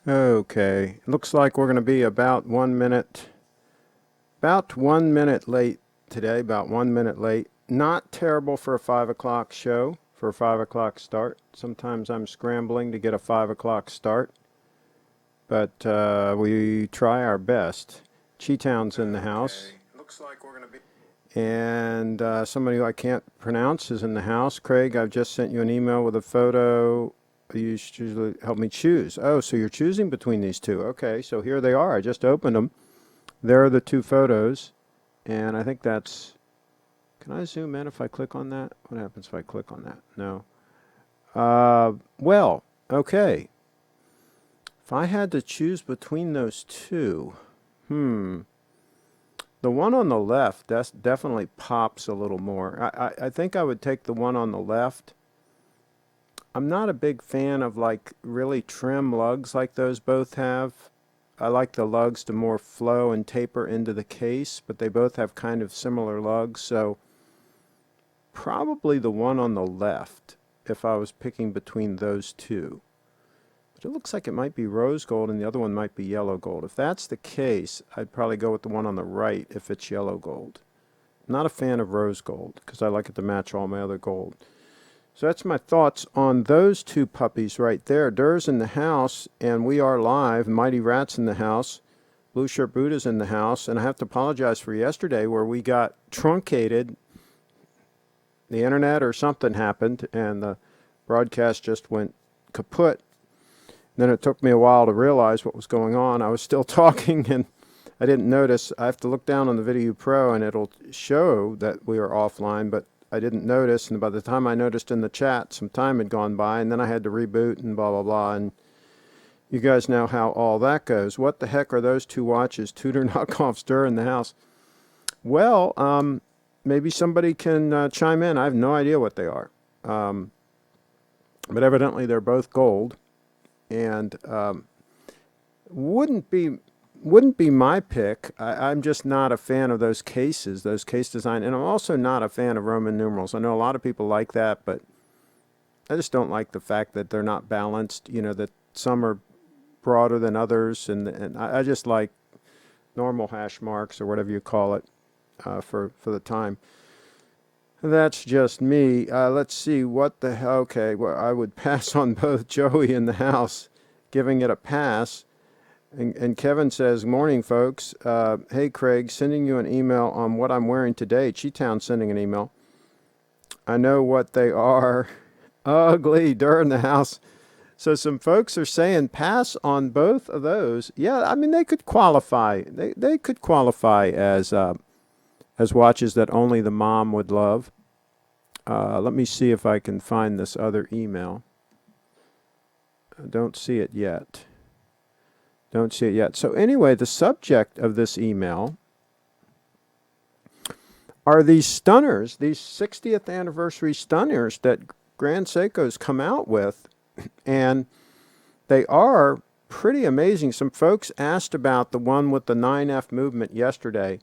Okay, looks like we're going to be about 1 minute late today, about 1 minute late. Not terrible for a 5 o'clock show, for a 5 o'clock start. Sometimes I'm scrambling to get a 5 o'clock start, but we try our best. Chi-Town's in the house. Looks like we're going to be. And somebody who I can't pronounce is in the house. Craig, I've just sent you an email with a photo. You should usually help me choose. Oh, so you're choosing between these two. Okay, so here they are. I just opened them. There are the two photos. And I think that's... Can I zoom in if I click on that? What happens if I click on that? No. Well, okay. If I had to choose between those two, the one on the left, that's definitely pops a little more. I think I would take the one on the left. I'm not a big fan of like really trim lugs like those both have. I like the lugs to more flow and taper into the case, but they both have kind of similar lugs, so probably the one on the left if I was picking between those two. But it looks like it might be rose gold and the other one might be yellow gold. If that's the case, I'd probably go with the one on the right if it's yellow gold. I'm not a fan of rose gold because I like it to match all my other gold. So that's my thoughts on those two puppies right there. Durr's in the house, and we are live. Mighty Rat's in the house. Blue Shirt Buddha's in the house. And I have to apologize for yesterday where we got truncated. The internet or something happened, and the broadcast just went kaput. Then it took me a while to realize what was going on. I was still talking, and I didn't notice. I have to look down on the Video Pro, and it'll show that we are offline, but I didn't notice, and by the time I noticed in the chat, some time had gone by, and then I had to reboot and blah, blah, blah, and you guys know how all that goes. What the heck are those two watches? Tudor knockoffs, Durr in the house. Well, maybe somebody can chime in. I have no idea what they are. But evidently they're both gold, and wouldn't be my pick. I'm just not a fan of those cases, those case design, and I'm also not a fan of Roman numerals. I know a lot of people like that, but I just don't like the fact that they're not balanced, you know, that some are broader than others, and I just like normal hash marks or whatever you call it for the time. That's just me. Let's see, what the hell, okay, well, I would pass on both. Joey in the house giving it a pass. And Kevin says, morning, folks. Hey, Craig, sending you an email on what I'm wearing today. Chi-Town sending an email. I know what they are. Ugly. Durr in the house. So some folks are saying pass on both of those. Yeah, I mean, they could qualify. They could qualify as watches that only the mom would love. Let me see if I can find this other email. I don't see it yet. Don't see it yet. So anyway, the subject of this email are these stunners, these 60th anniversary stunners that Grand Seiko's come out with. And they are pretty amazing. Some folks asked about the one with the 9F movement yesterday,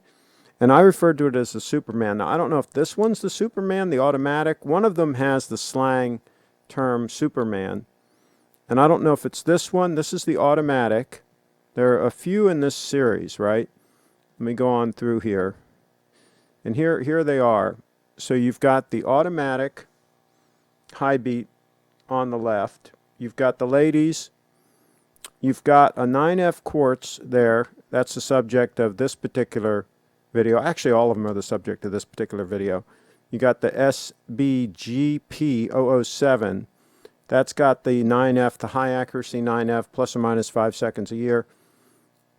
and I referred to it as the Superman. Now, I don't know if this one's the Superman, the automatic. One of them has the slang term Superman, and I don't know if it's this one. This is the automatic. There are a few in this series, right? Let me go on through here. And here they are. So you've got the automatic high beat on the left. You've got the ladies. You've got a 9F quartz there. That's the subject of this particular video. Actually, all of them are the subject of this particular video. You got the SBGP007. That's got the 9F, the high accuracy 9F, plus or minus 5 seconds a year.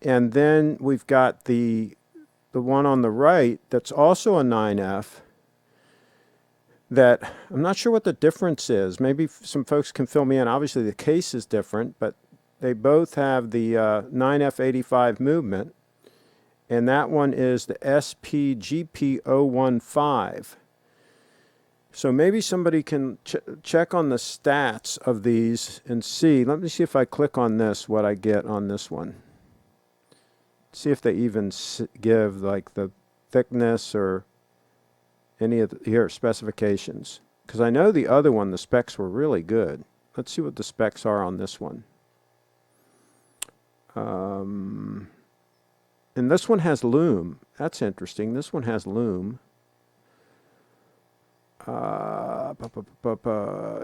And then we've got the one on the right that's also a 9F that I'm not sure what the difference is. Maybe some folks can fill me in. Obviously the case is different, but they both have the 9F85 movement, and that one is the SBGP015. So maybe somebody can check on the stats of these and see. Let me see if I click on this, what I get on this one. See if they even give like the thickness or any of the specifications. Because I know the other one, the specs were really good. Let's see what the specs are on this one. And this one has loom. That's interesting. This one has loom.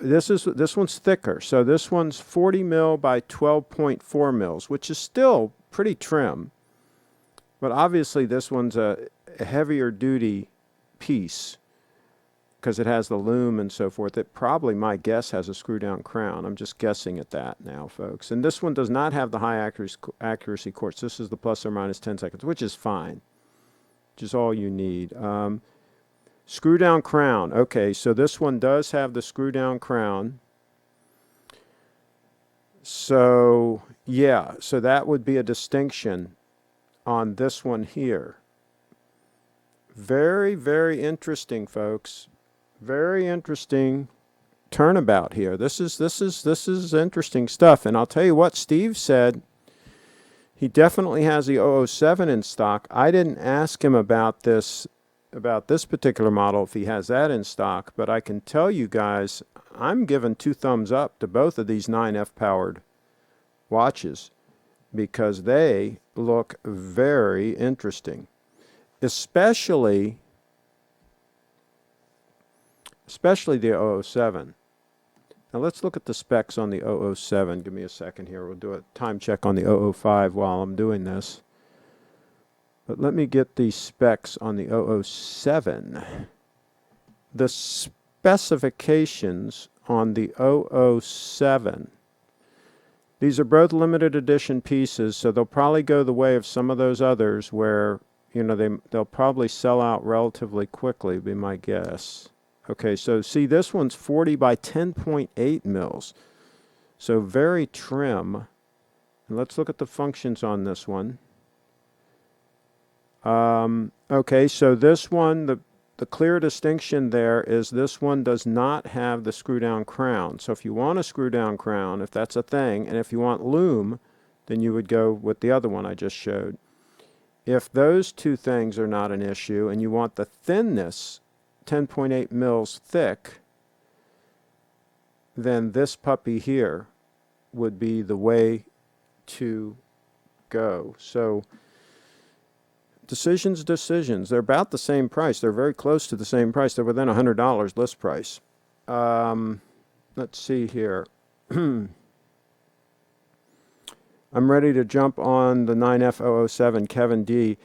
This one's thicker. So this one's 40 mil by 12.4 mils, which is still pretty trim. But obviously this one's a heavier duty piece because it has the loom and so forth. It probably, my guess, has a screw down crown. I'm just guessing at that now, folks. And this one does not have the high accuracy quartz. This is the plus or minus 10 seconds, which is fine, which is all you need. Screw down crown. Okay, so this one does have the screw down crown. So, yeah, so that would be a distinction on this one here. Very, very interesting, folks. Very interesting turnabout here. This is interesting stuff. And I'll tell you what, Steve said he definitely has the 007 in stock. I didn't ask him about this particular model if he has that in stock, but I can tell you guys I'm giving 2 thumbs up to both of these 9F powered watches because they look very interesting, especially the 007. Now let's look at the specs on the 007. Give me a second here. We'll do a time check on the 005 while I'm doing this. But let me get the specs on the 007. The specifications on the 007. These are both limited edition pieces, so they'll probably go the way of some of those others where, you know, they'll probably sell out relatively quickly, be my guess. Okay, so see, this one's 40 by 10.8 mils. So very trim. And let's look at the functions on this one. Okay, so this one, the clear distinction there is this one does not have the screw down crown. So if you want a screw down crown, if that's a thing, and if you want loom, then you would go with the other one I just showed. If those two things are not an issue and you want the thinness, 10.8 mils thick, then this puppy here would be the way to go. So decisions. They're about the same price. They're very close to the same price. They're within $100 list price. Let's see here. I'm ready to jump on the 9F007, Kevin D.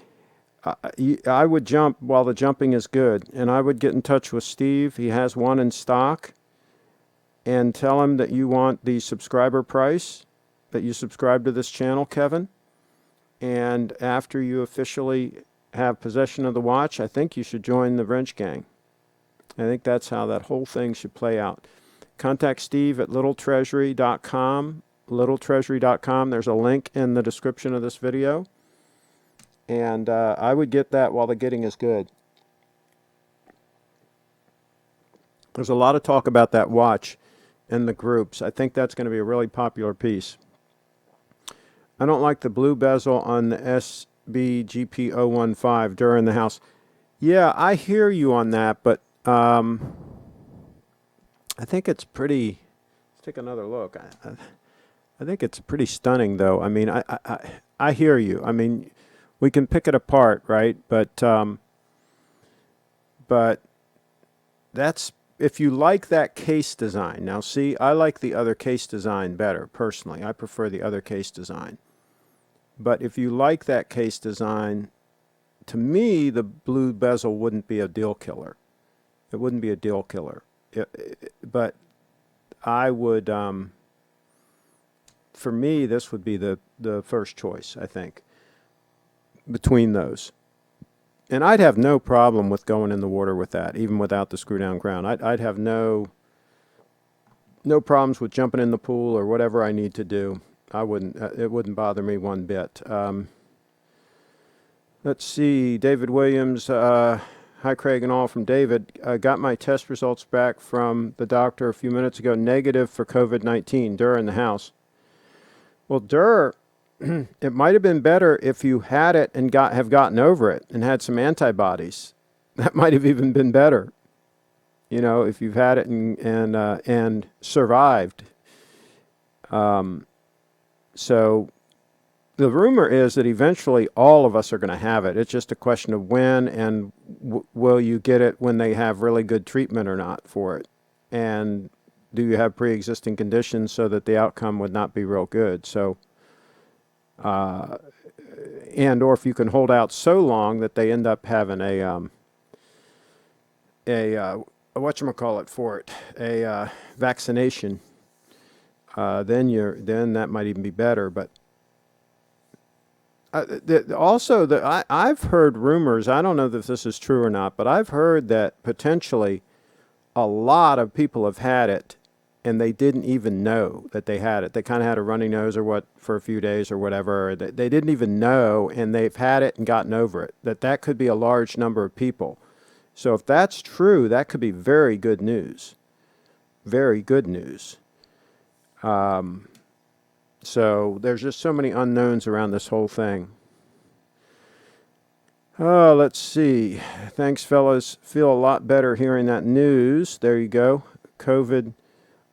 I would jump while the jumping is good, and I would get in touch with Steve. He has one in stock, and tell him that you want the subscriber price, that you subscribe to this channel, Kevin. And after you officially have possession of the watch, I think you should join the wrench gang. I think that's how that whole thing should play out. Contact Steve at littletreasury.com. littletreasury.com. There's a link in the description of this video. And I would get that while the getting is good. There's a lot of talk about that watch in the groups. I think that's going to be a really popular piece. I don't like the blue bezel on the SBGP015 during the house. Yeah, I hear you on that, but I think it's pretty. Let's take another look. I think it's pretty stunning, though. I mean, I hear you. I mean, we can pick it apart, right? But that's if you like that case design. Now, see, I like the other case design better personally. I prefer the other case design. But if you like that case design, to me, the blue bezel wouldn't be a deal killer. It wouldn't be a deal killer. But I would, for me, this would be the first choice, I think, between those. And I'd have no problem with going in the water with that, even without the screw down crown. I'd have no problems with jumping in the pool or whatever I need to do. I wouldn't. It wouldn't bother me one bit. Let's see. David Williams. Hi, Craig and all from David. Got my test results back from the doctor a few minutes ago. Negative for COVID-19. Durr in the house. Well, Durr, it might have been better if you had it and have gotten over it and had some antibodies. That might have even been better. You know, if you've had it and survived. So the rumor is that eventually all of us are going to have it. It's just a question of when, and will you get it when they have really good treatment or not for it? And do you have pre-existing conditions so that the outcome would not be real good? So, and or if you can hold out so long that they end up having a whatchamacallit for it, a vaccination, then that might even be better. But I've heard rumors, I don't know if this is true or not, but I've heard that potentially a lot of people have had it and they didn't even know that they had it. They kind of had a runny nose or what for a few days or whatever. They didn't even know, and they've had it and gotten over it. That could be a large number of people. So if that's true, that could be very good news. Very good news. So there's just so many unknowns around this whole thing. Oh, let's see. Thanks, fellas. Feel a lot better hearing that news. There you go. COVID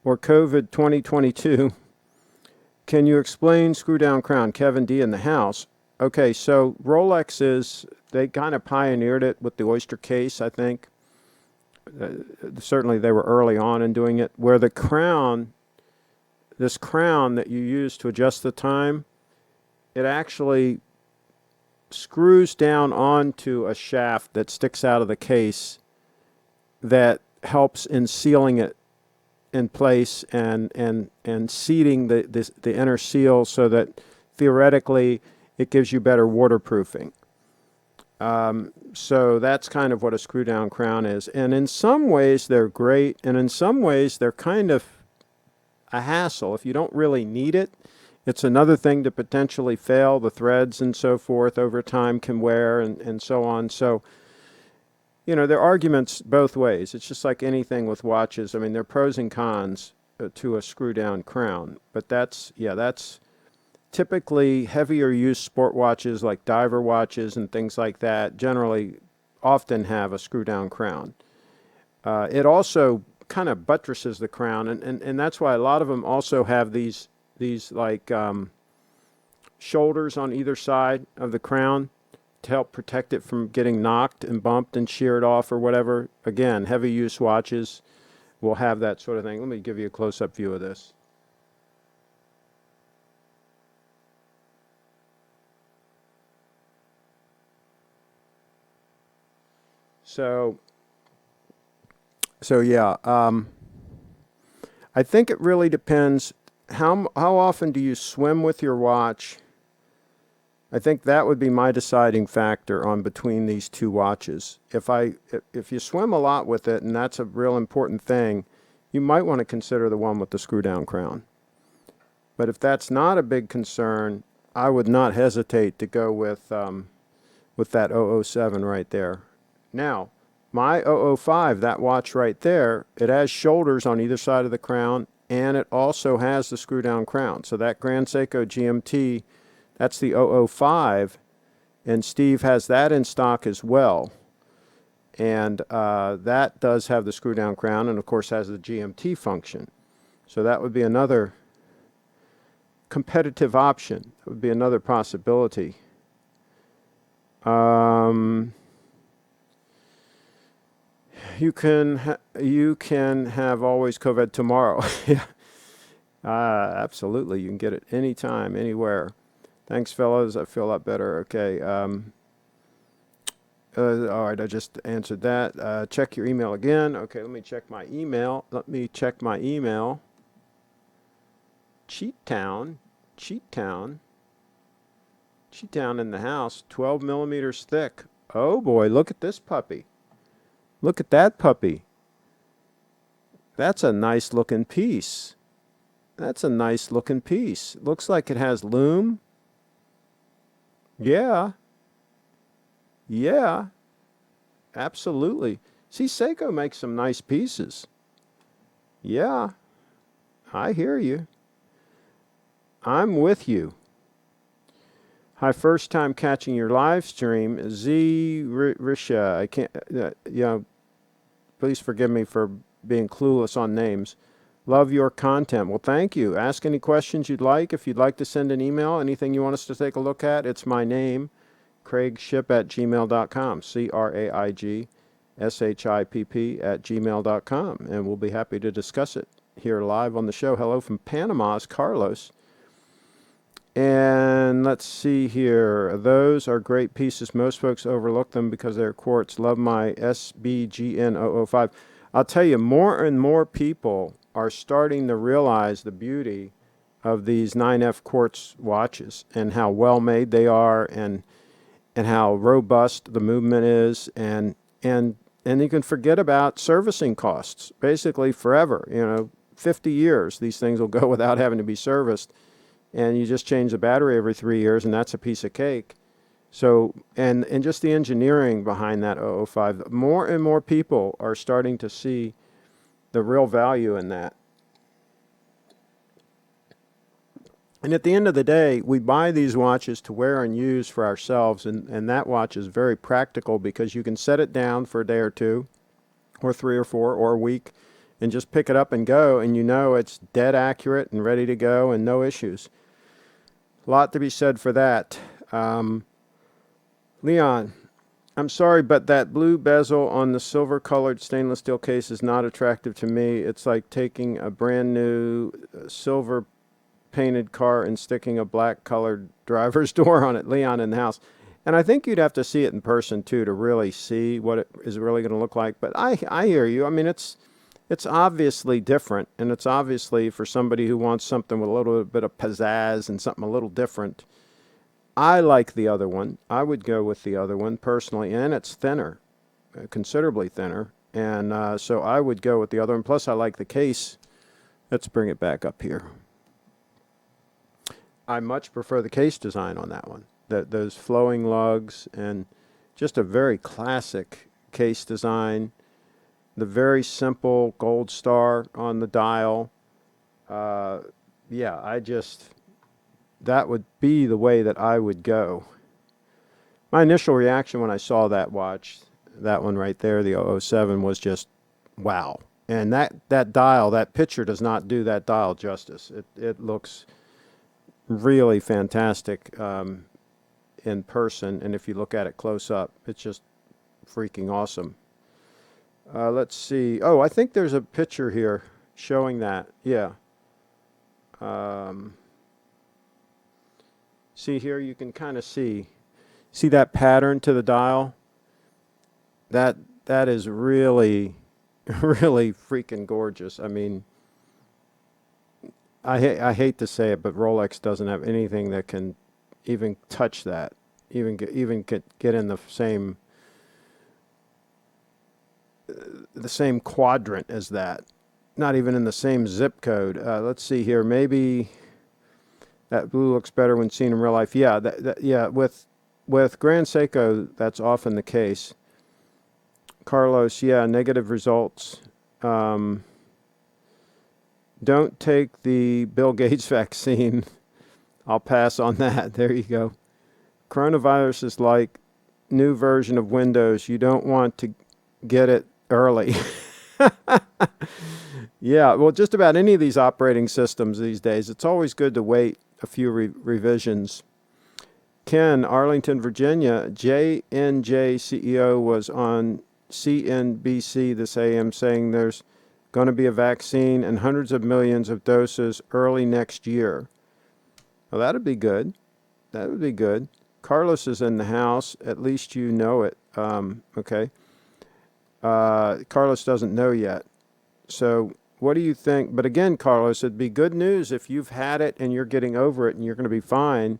2022. Can you explain screw down crown? Kevin D in the house. Okay, so Rolex they kind of pioneered it with the oyster case, I think. Certainly they were early on in doing it, where the crown, this crown that you use to adjust the time, it actually screws down onto a shaft that sticks out of the case that helps in sealing it in place and seating the inner seal so that theoretically it gives you better waterproofing. So that's kind of what a screw down crown is. And in some ways they're great, and in some ways they're kind of a hassle. If you don't really need it, it's another thing to potentially fail. The threads and so forth over time can wear and so on. So, you know, there are arguments both ways. It's just like anything with watches. I mean, there are pros and cons to a screw down crown. But that's typically heavier use sport watches like diver watches and things like that generally often have a screw down crown. It also kind of buttresses the crown, and that's why a lot of them also have these like shoulders on either side of the crown to help protect it from getting knocked and bumped and sheared off or whatever. Again, heavy use watches will have that sort of thing. Let me give you a close-up view of this. So yeah, I think it really depends. How often do you swim with your watch? I think that would be my deciding factor on between these two watches. If you swim a lot with it, and that's a real important thing, you might want to consider the one with the screw down crown. But if that's not a big concern, I would not hesitate to go with that 007 right there. Now, my 005, that watch right there, it has shoulders on either side of the crown, and it also has the screw down crown. So that Grand Seiko GMT, that's the 005, and Steve has that in stock as well. And that does have the screw down crown, and of course has the GMT function. So that would be another competitive option. That would be another possibility. You can have always COVID tomorrow. Yeah, absolutely. You can get it anytime, anywhere. Thanks, fellas. I feel a lot better. Okay. All right, I just answered that. Check your email again. Okay, let me check my email. Cheat Town in the house. 12 millimeters thick. Oh boy, look at this puppy. Look at that puppy. That's a nice looking piece. Looks like it has lume. Yeah, absolutely. See, Seiko makes some nice pieces. Yeah, I hear you. I'm with you. Hi, first time catching your live stream. Z Risha, I can't, please forgive me for being clueless on names. Love your content. Well, thank you. Ask any questions you'd like. If you'd like to send an email, anything you want us to take a look at, it's my name, CraigShipp@gmail.com, CraigShipp@gmail.com, and we'll be happy to discuss it here live on the show. Hello from Panama, it's Carlos. And let's see here. Those are great pieces. Most folks overlook them because they're quartz. Love my SBGN005. I'll tell you, more and more people are starting to realize the beauty of these 9F quartz watches and how well made they are, and how robust the movement is, and you can forget about servicing costs basically forever. 50 years these things will go without having to be serviced, and you just change the battery every 3 years, and that's a piece of cake. So, and just the engineering behind that 005, more and more people are starting to see the real value in that. And at the end of the day, we buy these watches to wear and use for ourselves, and that watch is very practical because you can set it down for a day or two, or 3 or 4, or a week, and just pick it up and go, and it's dead accurate and ready to go and no issues. A lot to be said for that. Leon, I'm sorry, but that blue bezel on the silver-colored stainless steel case is not attractive to me. It's like taking a brand new silver-painted car and sticking a black-colored driver's door on it, Leon, in the house. And I think you'd have to see it in person, too, to really see what it is really going to look like. But I hear you. I mean, it's obviously different, and it's obviously for somebody who wants something with a little bit of pizzazz and something a little different. I like the other one. I would go with the other one personally, and it's thinner, considerably thinner, and so I would go with the other one. Plus, I like the case. Let's bring it back up here. I much prefer the case design on that one. Those flowing lugs, and just a very classic case design. The very simple gold star on the dial. That would be the way that I would go. My initial reaction when I saw that watch, that one right there, the 007, was just, wow. And that dial, that picture does not do that dial justice. It looks really fantastic in person, and if you look at it close up, it's just freaking awesome. Let's see. Oh, I think there's a picture here showing that. Yeah. See here, you can kind of see that pattern to the dial. That is really, really freaking gorgeous. I mean, I hate to say it, but Rolex doesn't have anything that can even touch that, even get in the same quadrant as that. Not even in the same zip code. Let's see here. Maybe that blue looks better when seen in real life. Yeah, with Grand Seiko, that's often the case. Carlos, yeah, negative results. Don't take the Bill Gates vaccine. I'll pass on that. There you go. Coronavirus is like new version of Windows. You don't want to get it early. Yeah, well, just about any of these operating systems these days, it's always good to wait a few revisions. Ken, Arlington, Virginia, J&J CEO was on CNBC this AM saying there's going to be a vaccine and hundreds of millions of doses early next year. Well, that'd be good. That would be good. Carlos is in the house. At least you know it. Okay. Carlos doesn't know yet. So what do you think? But again, Carlos, it'd be good news if you've had it and you're getting over it and you're going to be fine.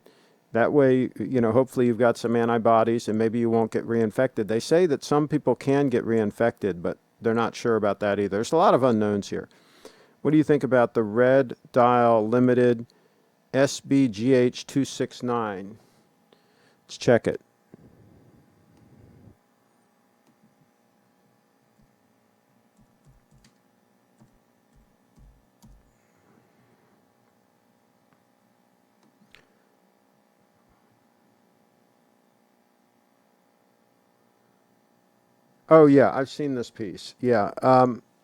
That way, hopefully you've got some antibodies and maybe you won't get reinfected. They say that some people can get reinfected, but they're not sure about that either. There's a lot of unknowns here. What do you think about the red dial limited SBGH269? Let's check it. Oh, yeah, I've seen this piece. Yeah.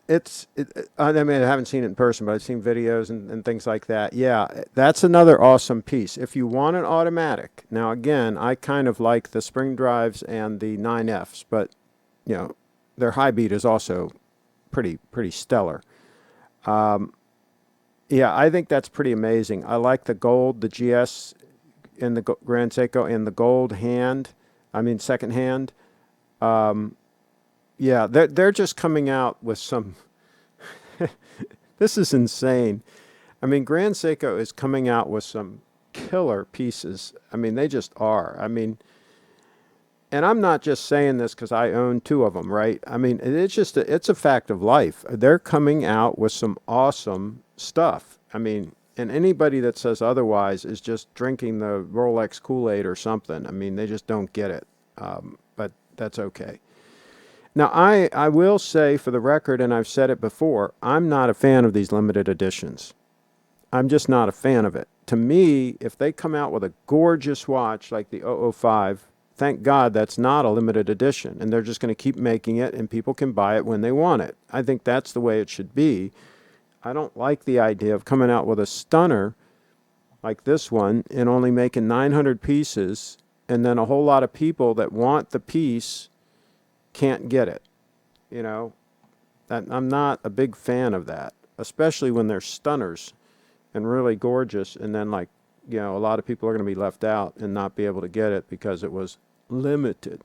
I mean, I haven't seen it in person, but I've seen videos and things like that. Yeah, that's another awesome piece. If you want an automatic, now again, I kind of like the spring drives and the 9Fs, but you know, their high beat is also pretty stellar. Yeah, I think that's pretty amazing. I like the gold, the GS in the Grand Seiko, and the gold hand. I mean, second hand. Yeah, they're just coming out with some. This is insane. I mean, Grand Seiko is coming out with some killer pieces. I mean, they just are. I mean, and I'm not just saying this because I own two of them, right? I mean, it's a fact of life. They're coming out with some awesome stuff. I mean, and anybody that says otherwise is just drinking the Rolex Kool-Aid or something. I mean, they just don't get it. But that's okay. Now, I will say for the record, and I've said it before, I'm not a fan of these limited editions. I'm just not a fan of it. To me, if they come out with a gorgeous watch like the 005, thank God that's not a limited edition, and they're just going to keep making it, and people can buy it when they want it. I think that's the way it should be. I don't like the idea of coming out with a stunner like this one and only making 900 pieces, and then a whole lot of people that want the piece can't get it. You know, I'm not a big fan of that, especially when they're stunners and really gorgeous, and then like, you know, a lot of people are going to be left out and not be able to get it because it was limited.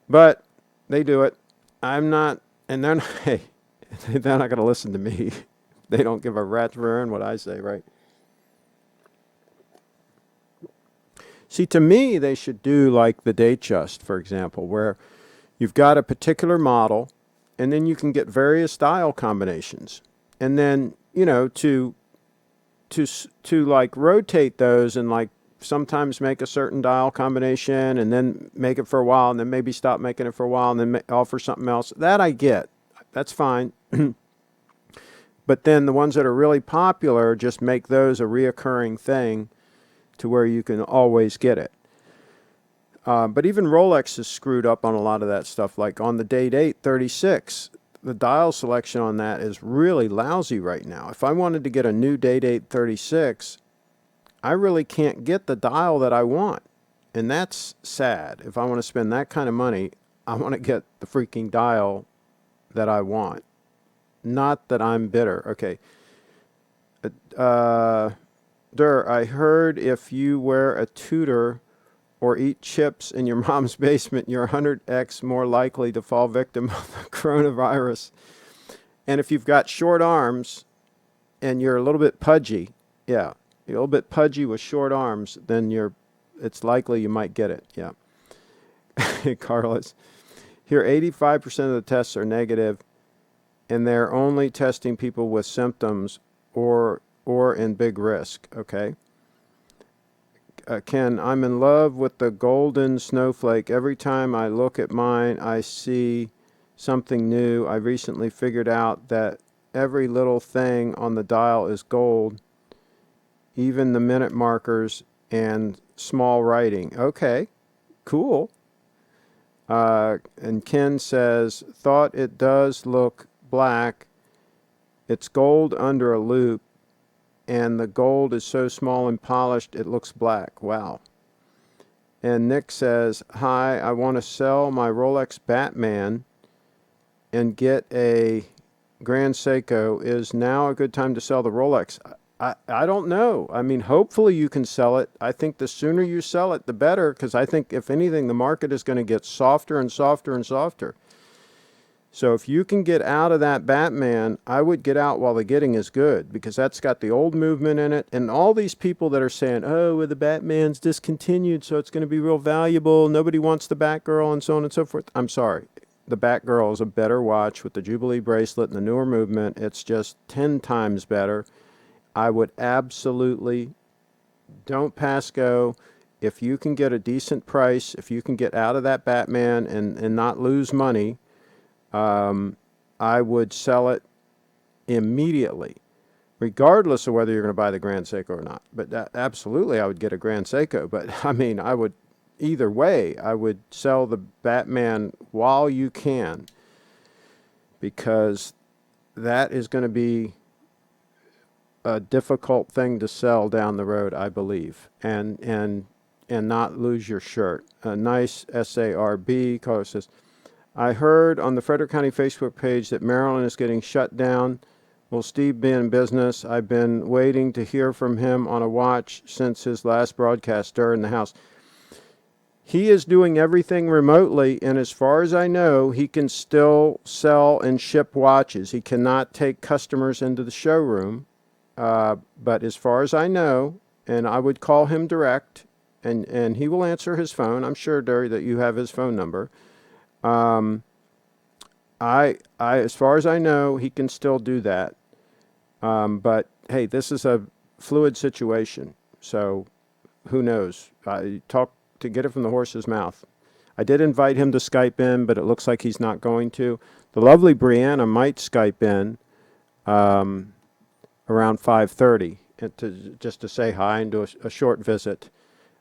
But they do it. I'm not, and they're not, hey, they're not going to listen to me. They don't give a rat's rear end what I say, right? See, to me, they should do like the Datejust, for example, where you've got a particular model, and then you can get various style combinations. And then, you know, to like rotate those and like sometimes make a certain dial combination and then make it for a while and then maybe stop making it for a while and then offer something else. That I get. That's fine. But then the ones that are really popular, just make those a reoccurring thing to where you can always get it. But even Rolex is screwed up on a lot of that stuff. Like on the Date 8 36, the dial selection on that is really lousy right now. If I wanted to get a new Date 8 36, I really can't get the dial that I want. And that's sad. If I want to spend that kind of money, I want to get the freaking dial that I want. Not that I'm bitter. Okay. I heard if you wear a Tudor or eat chips in your mom's basement, you're 100x more likely to fall victim of the coronavirus. And if you've got short arms and you're a little bit pudgy, yeah, you're a little bit pudgy with short arms, then it's likely you might get it, yeah. Carlos, here 85% of the tests are negative, and they're only testing people with symptoms or in big risk, okay? Ken, I'm in love with the golden snowflake. Every time I look at mine, I see something new. I recently figured out that every little thing on the dial is gold, even the minute markers and small writing. Okay, cool. And Ken says, thought it does look black. It's gold under a loop, and the gold is so small and polished it looks black. Wow. And Nick says, hi, I want to sell my Rolex Batman and get a Grand Seiko. Is now a good time to sell the Rolex? I don't know. I mean, hopefully you can sell it. I think the sooner you sell it, the better, because I think, if anything, the market is going to get softer and softer and softer. So if you can get out of that Batman, I would get out while the getting is good, because that's got the old movement in it. And all these people that are saying, oh, well, the Batman's discontinued, so it's going to be real valuable. Nobody wants the Batgirl and so on and so forth. I'm sorry. The Batgirl is a better watch with the Jubilee bracelet and the newer movement. It's just 10 times better. I would absolutely don't pass go. If you can get a decent price, if you can get out of that Batman and not lose money, I would sell it immediately, regardless of whether you're going to buy the Grand Seiko or not. But absolutely, I would get a Grand Seiko. But I mean, I would, either way, I would sell the Batman while you can, because that is going to be a difficult thing to sell down the road, I believe, and not lose your shirt. A nice SARB caller says, I heard on the Frederick County Facebook page that Maryland is getting shut down. Will Steve be in business? I've been waiting to hear from him on a watch since his last broadcast, Stir in the House. He is doing everything remotely, and as far as I know, he can still sell and ship watches. He cannot take customers into the showroom, but as far as I know, and I would call him direct, and he will answer his phone. I'm sure, Derry, that you have his phone number. As far as I know, he can still do that. But hey, this is a fluid situation, so who knows? Talk to get it from the horse's mouth. I did invite him to Skype in, but it looks like he's not going to. The lovely Brianna might Skype in around 5:30 just to say hi and do a short visit.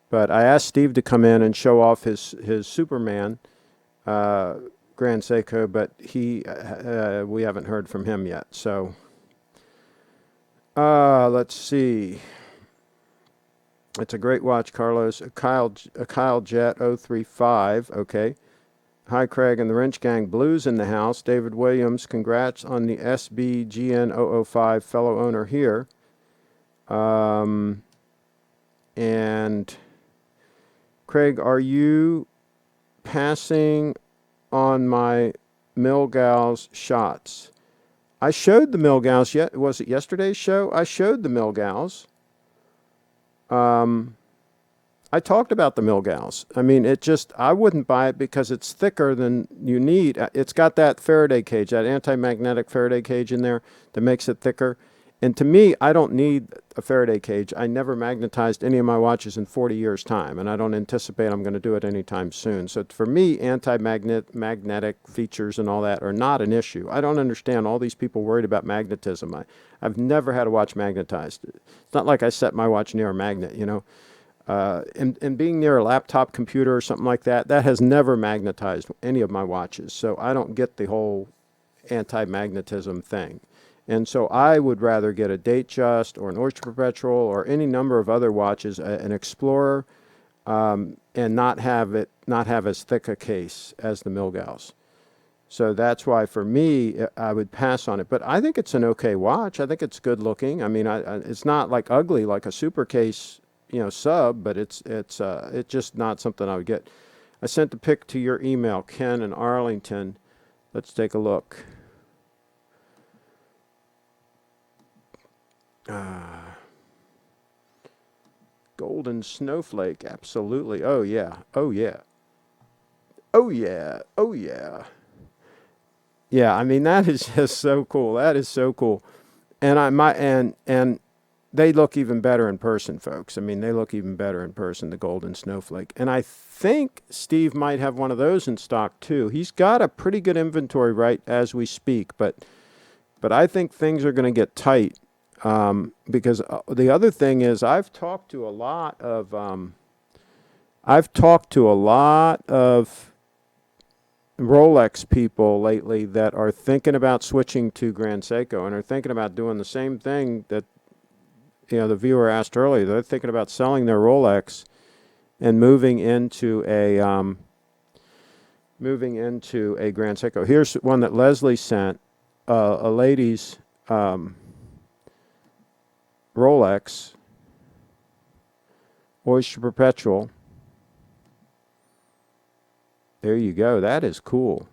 But I asked Steve to come in and show off his Superman Grand Seiko, but we haven't heard from him yet. So let's see. It's a great watch, Carlos. A Kyle Jet 035. Okay. Hi, Craig and the Wrench Gang. Blues in the house. David Williams, congrats on the SBGN005 fellow owner here. And Craig, are you passing on my Milgauss shots? I showed the Milgauss. Was it yesterday's show? I showed the Milgauss. I talked about the Milgauss. I mean, I wouldn't buy it because it's thicker than you need. It's got that Faraday cage, that anti-magnetic Faraday cage in there that makes it thicker. And to me, I don't need a Faraday cage. I never magnetized any of my watches in 40 years' time, and I don't anticipate I'm going to do it anytime soon. So for me, magnetic features and all that are not an issue. I don't understand all these people worried about magnetism. I've never had a watch magnetized. It's not like I set my watch near a magnet, you know. And being near a laptop computer or something like that, that has never magnetized any of my watches. So I don't get the whole anti-magnetism thing. And so I would rather get a Datejust or an Oyster Perpetual or any number of other watches, an Explorer, and not have as thick a case as the Milgauss. So that's why for me, I would pass on it. But I think it's an okay watch. I think it's good looking. I mean, it's not like ugly like a super case, sub, but it's just not something I would get. I sent the pic to your email, Ken in Arlington. Let's take a look. Golden snowflake, absolutely. Oh yeah. Oh yeah. Oh yeah. Oh yeah. Yeah, I mean that is just so cool. That is so cool. And and they look even better in person, folks. I mean, they look even better in person, the golden snowflake. And I think Steve might have one of those in stock too. He's got a pretty good inventory right as we speak, but I think things are going to get tight. Because the other thing is I've talked to a lot of Rolex people lately that are thinking about switching to Grand Seiko and are thinking about doing the same thing that the viewer asked earlier. They're thinking about selling their Rolex and moving into a Grand Seiko. Here's one that Leslie sent, a lady's Rolex Oyster Perpetual. There you go. That is cool.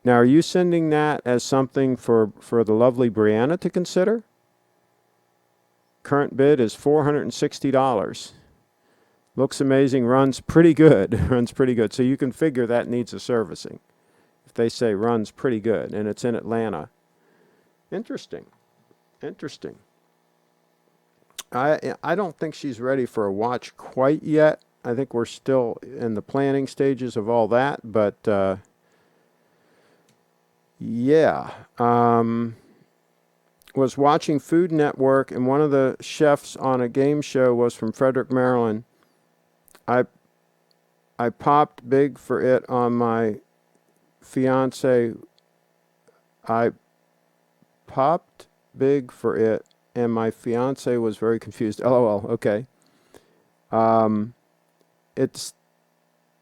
Now, are you sending that as something for the lovely Brianna to consider? Current bid is $460. Looks amazing. Runs pretty good. Runs pretty good. So you can figure that needs a servicing. If they say runs pretty good, and it's in Atlanta. Interesting. I don't think she's ready for a watch quite yet. I think we're still in the planning stages of all that, but yeah. Was watching Food Network, and one of the chefs on a game show was from Frederick, Maryland. I popped big for it on my fiance I popped big for it, and my fiance was very confused. LOL. Okay. It's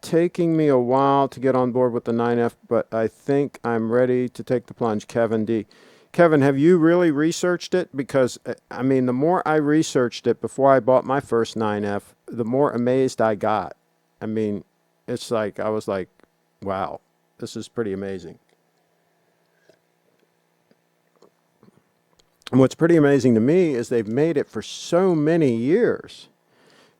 taking me a while to get on board with the 9F, but I think I'm ready to take the plunge. Kevin D. Kevin, have you really researched it? Because, I mean, the more I researched it before I bought my first 9F, the more amazed I got. I mean, it's like, I was like, wow, this is pretty amazing. And what's pretty amazing to me is they've made it for so many years,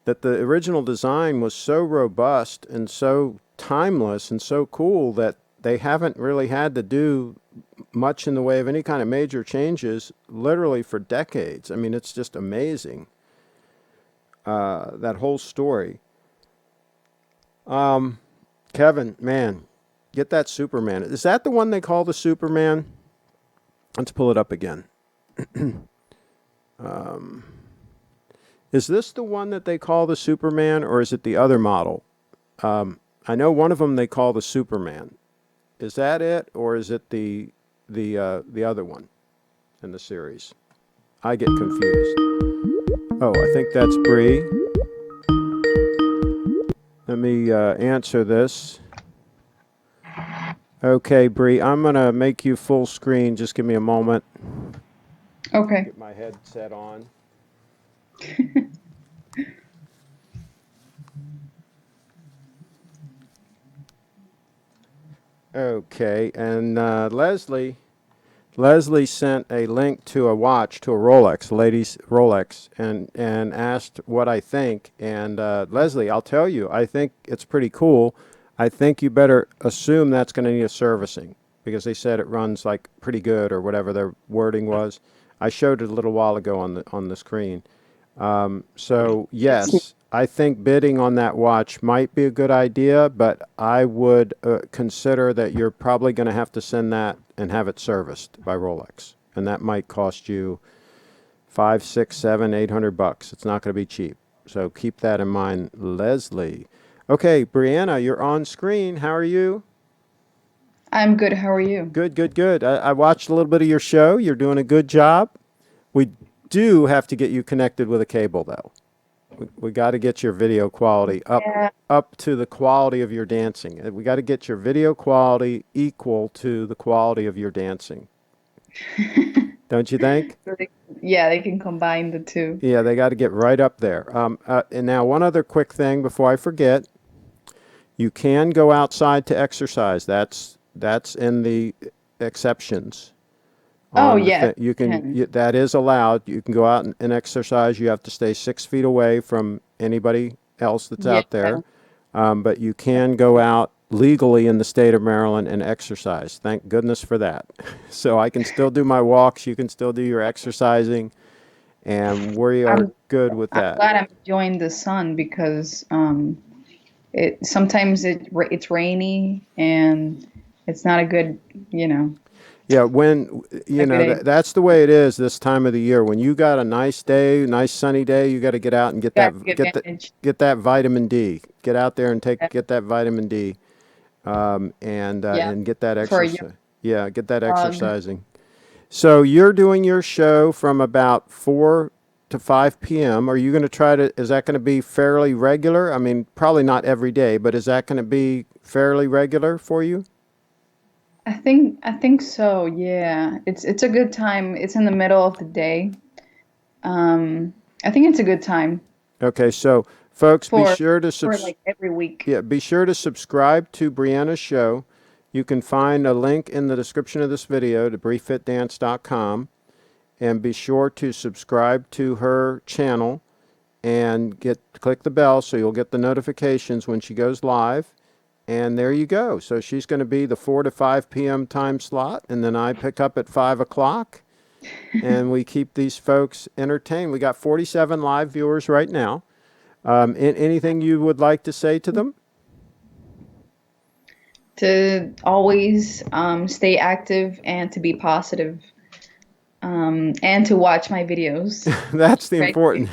that the original design was so robust and so timeless and so cool that they haven't really had to do much in the way of any kind of major changes literally for decades. I mean, it's just amazing, that whole story. Kevin, man, get that Superman. Is that the one they call the Superman? Let's pull it up again. Is this the one that they call the Superman, or is it the other model? I know one of them they call the Superman. Is that it, or is it the other one in the series? I get confused. Oh, I think that's Bree. Let me answer this. Okay, Bree, I'm gonna make you full screen. Just give me a moment. Okay. Get my headset on. Okay, and Leslie sent a link to a watch, to a Rolex, ladies Rolex, and asked what I think. And Leslie, I'll tell you, I think it's pretty cool. I think you better assume that's going to need a servicing, because they said it runs like pretty good, or whatever their wording was. I showed it a little while ago on the screen. So yes, I think bidding on that watch might be a good idea, but I would consider that you're probably going to have to send that and have it serviced by Rolex, and that might cost you $500, $600, $700, $800. It's not going to be cheap. So keep that in mind, Leslie. Okay, Brianna, you're on screen. How are you? I'm good. How are you? Good, good, good. I watched a little bit of your show. You're doing a good job. We do have to get you connected with a cable, though. We got to get your video quality up to the quality of your dancing. We got to get your video quality equal to the quality of your dancing. Don't you think? Yeah, they can combine the two. Yeah, they got to get right up there. And now one other quick thing before I forget. You can go outside to exercise. That's in the exceptions. Oh, yeah. You can, that is allowed. You can go out and exercise. You have to stay 6 feet away from anybody else that's out there. But you can go out legally in the state of Maryland and exercise. Thank goodness for that. So I can still do my walks. You can still do your exercising. And we are good with that. I'm glad I'm enjoying the sun, because sometimes it's rainy and it's not a good, Yeah, when, that's the way it is this time of the year. When you got a nice day, nice sunny day, you got to get out and get that vitamin D. Get out there and get that vitamin D, and get that exercise. Yeah, get that exercising. So you're doing your show from about 4 to 5 p.m. Are you going to is that going to be fairly regular? I mean, probably not every day, but is that going to be fairly regular for you? I think so. Yeah, it's a good time. It's in the middle of the day. I think it's a good time. Okay, so folks, be sure to for like every week. Yeah, be sure to subscribe to Brianna's show. You can find a link in the description of this video to briefitdance.com, and be sure to subscribe to her channel and click the bell so you'll get the notifications when she goes live. And there you go. So she's going to be the 4 to 5 p.m. time slot, and then I pick up at 5 o'clock, and we keep these folks entertained. We got 47 live viewers right now. Anything you would like to say to them? To always stay active and to be positive, and to watch my videos. That's the important.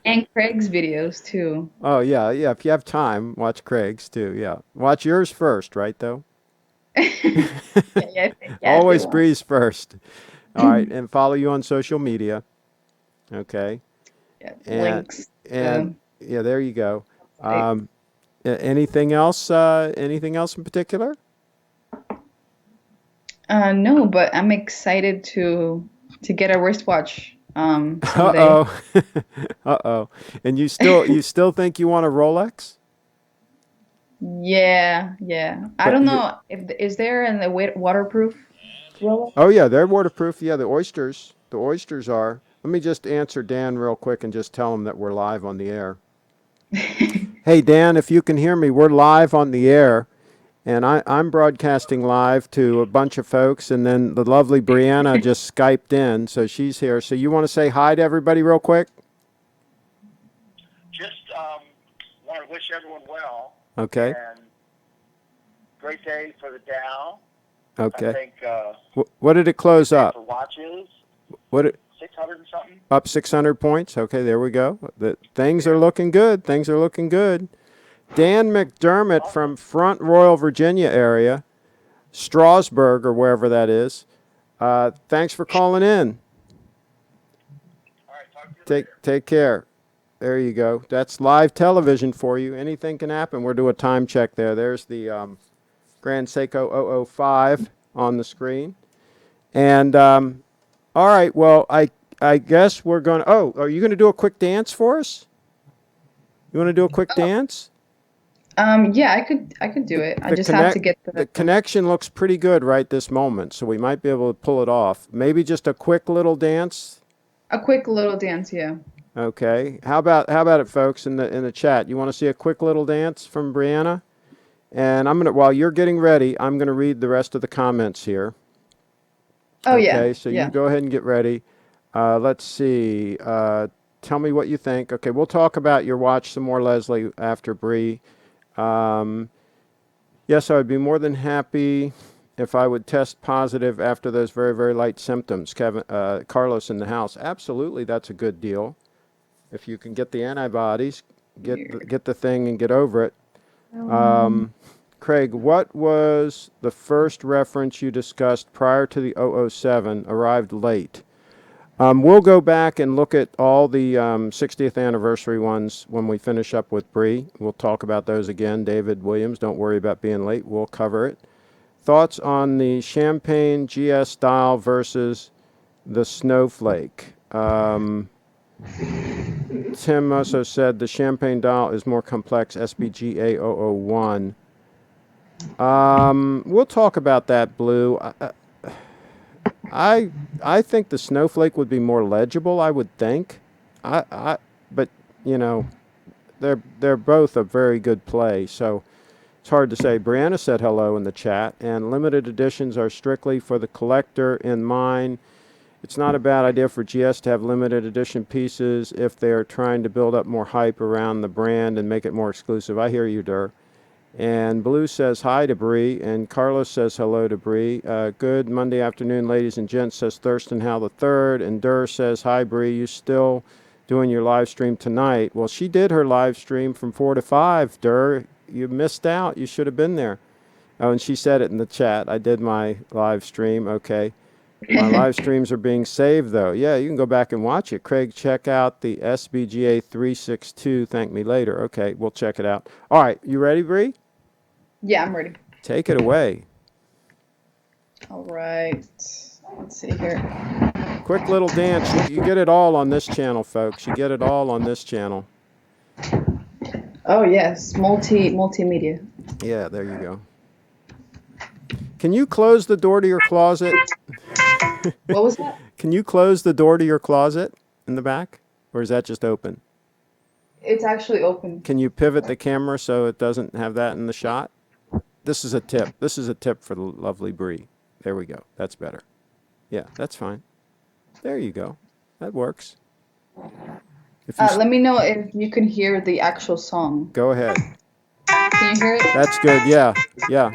And Craig's videos too. Oh, yeah. If you have time, watch Craig's too. Yeah. Watch yours first, right, though? Yeah, yeah, they Always will. Bree's first. All right, and follow you on social media. Okay, Yeah, and links and to yeah, there you go. site. Um, anything else? Anything else in particular? No, but I'm excited to get a wristwatch Uh someday. oh. Uh oh. And you still think you want a Rolex? Yeah, yeah. I But don't you, know if is there an a waterproof Rolex? oh yeah, they're waterproof. Yeah, the oysters are. Let me just answer Dan real quick and just tell him that we're live on the air. Hey Dan, if you can hear me, we're live on the air. And I'm broadcasting live to a bunch of folks, and then the lovely Brianna just Skyped in, so she's here. So you want to say hi to everybody real quick? Just want to wish everyone well Okay. and great day for the Dow. I Okay. think What did it close good day up? for watches, What it, 600 and something. up 600 points? Okay, there we go. Things are Yeah, looking good. Things are looking good. Dan McDermott awesome. from Front Royal, Virginia area, Strasburg or wherever that is. Thanks for calling in. All right, talk to you later. Take care. There you go. That's live television for you. Anything can happen. We're doing a time check there. There's the Grand Seiko 005 on the screen. And all right, well, I guess we're going to. Oh, are you going to do a quick dance for us? You want to do a quick Oh, dance? yeah, I could do it. I The just have to connect get the the connection looks pretty good right this moment, so we might be able to pull it off. Maybe just a quick little dance. a quick little dance, yeah. Okay. How about it, folks, in the chat? You want to see a quick little dance from Brianna? And I'm gonna while you're getting ready, I'm gonna read the rest of the comments here. Oh yeah, Okay, so you yeah. go ahead and get ready. Let's see. Tell me what you think. Okay, we'll talk about your watch some more, Leslie, after Bree. Um, yes, I would be more than happy if I would test positive after those very, very light symptoms. Kevin, Carlos in the house. Absolutely, that's a good deal. If you can get the antibodies, Weird. get the thing and get over it. Craig, what was the first reference you discussed prior to the 007 arrived late? We'll go back and look at all the 60th anniversary ones when we finish up with Bree. We'll talk about those again. David Williams, don't worry about being late. We'll cover it. Thoughts on the Champagne GS dial versus the Snowflake? Tim also said the Champagne dial is more complex, SBGA001. We'll talk about that, Blue. I think the Snowflake would be more legible. I would think. But you know, they're both a very good play. So it's hard to say. Brianna said hello in the chat, and limited editions are strictly for the collector in mind. It's not a bad idea for GS to have limited edition pieces if they are trying to build up more hype around the brand and make it more exclusive. I hear you, Dur. And Blue says hi to Bree, and Carlos says hello to Bree. Good Monday afternoon, ladies and gents, says Thurston Hal the Third. And Durr says, hi, Bree, you still doing your live stream tonight? Well, she did her live stream from 4 to 5, Durr. You missed out. You should have been there. Oh, and she said it in the chat. I did my live stream. Okay. My live streams are being saved, though. Yeah, you can go back and watch it. Craig, check out the SBGA 362. Thank me later. Okay, we'll check it out. All right, you ready, Bree? Yeah, I'm ready. Take it away. All right. Let's see here. Quick little dance. You get it all on this channel, folks. You get it all on this channel. Oh yes, multimedia. Yeah, there you go. Can you close the door to your closet? What was that? Can you close the door to your closet in the back? Or is that just open? It's actually open. Can you pivot the camera so it doesn't have that in the shot? This is a tip. This is a tip for the lovely Bree. There we go. That's better. Yeah, that's fine. There you go. That works. If you Let me know if you can hear the actual song. go ahead. Can you hear it? That's good. Yeah. Yeah.